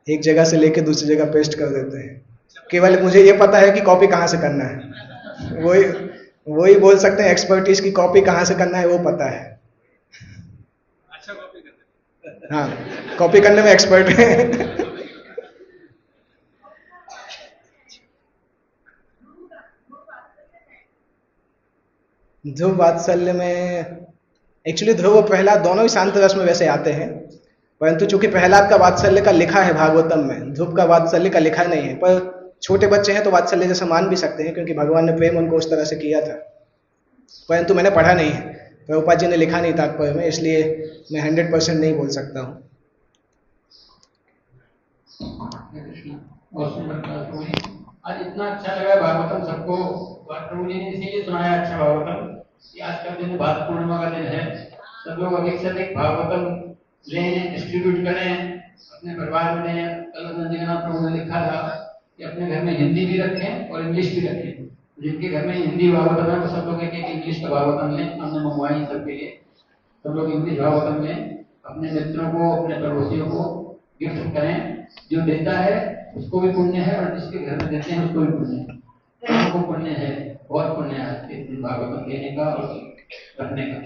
एक जगह से लेके दूसरी जगह पेस्ट कर देते हैं। केवल मुझे ये पता है कि कॉपी कहाँ से करना है, वही बोल सकते हैं, एक्सपर्टीज की कॉपी कहाँ से करना है वो पता है। अच्छा कॉपी करते हाँ, कॉपी करने में एक्सपर्ट है। ध्रुव वात्सल्य में एक्चुअली ध्रुव और प्रहलाद दोनों ही शांत रस में वैसे आते हैं, परंतु चूंकि प्रहलाद का वात्सल्य का लिखा है भागवतम में, ध्रुव का वात्सल्य का लिखा नहीं है, पर छोटे बच्चे हैं तो वात्सल्य जैसा मान भी सकते हैं क्योंकि भगवान ने प्रेम उनको उस तरह से किया था। परंतु मैंने पढ़ा नहीं है, प्रभुपाद जी ने लिखा नहीं तात्पर्य में, इसलिए मैं 100% नहीं बोल सकता हूँ। और सुंदर प्रभु जी, आज इतना अच्छा लगा भागवतम सबको। प्रभु जी ने इसीलिए सुनाया अच्छा भागवतम कि आज का दिन भात पूर्णिमा का दिन है। सब लोग अधिक से अधिक भागवतम लें, डिस्ट्रीब्यूट करें, अपने परिवार में दें। कल नंदीनाथ प्रभु ने लिखा था कि अपने घर में हिंदी भी रखें और इंग्लिश भी रखें। जिनके घर में हिंदी भागवतम है वो सब लोग एक एक इंग्लिश का भागवतम लें। हमने मंगवाई सबके लिए, सब लोग इंग्लिश भागवतम लें, अपने मित्रों को, अपने पड़ोसियों को गिफ्ट करें। जो देता है उसको भी पुण्य है और जिसके घर में देते हैं उसको भी पुण्य है, सबको पुण्य है। बहुत पुण्य है आज के दिन भागवतम लेने का और रखने का।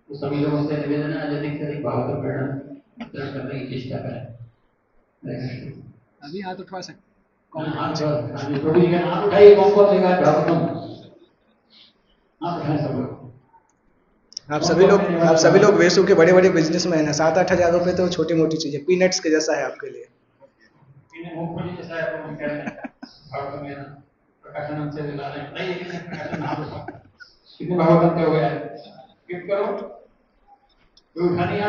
तो सभी लोगों से निवेदन है, आज अधिक से अधिक भागवतम वितरण करने की चेष्टा करें। अभी हाथ उठवा सकते। प्रभु जी का नाम उठाइए, कौन कौन लेगा भागवतम? हाथ उठाएं सब लोग। आप सभी लोग वेसु के बड़े बड़े बिजनेसमैन हैं, 7-8 हज़ार रुपए तो छोटी मोटी चीज है, पीनट्स के जैसा है आपके लिए। मूंगफली जैसा है तो हम कह रहे हैं भागवतम में प्रकाशन हमसे दिला रहे हैं। बताइए कितने प्रकाशन नाम कितने भागवतम के हो गया है? गिफ्ट करो, कोई उठा नहीं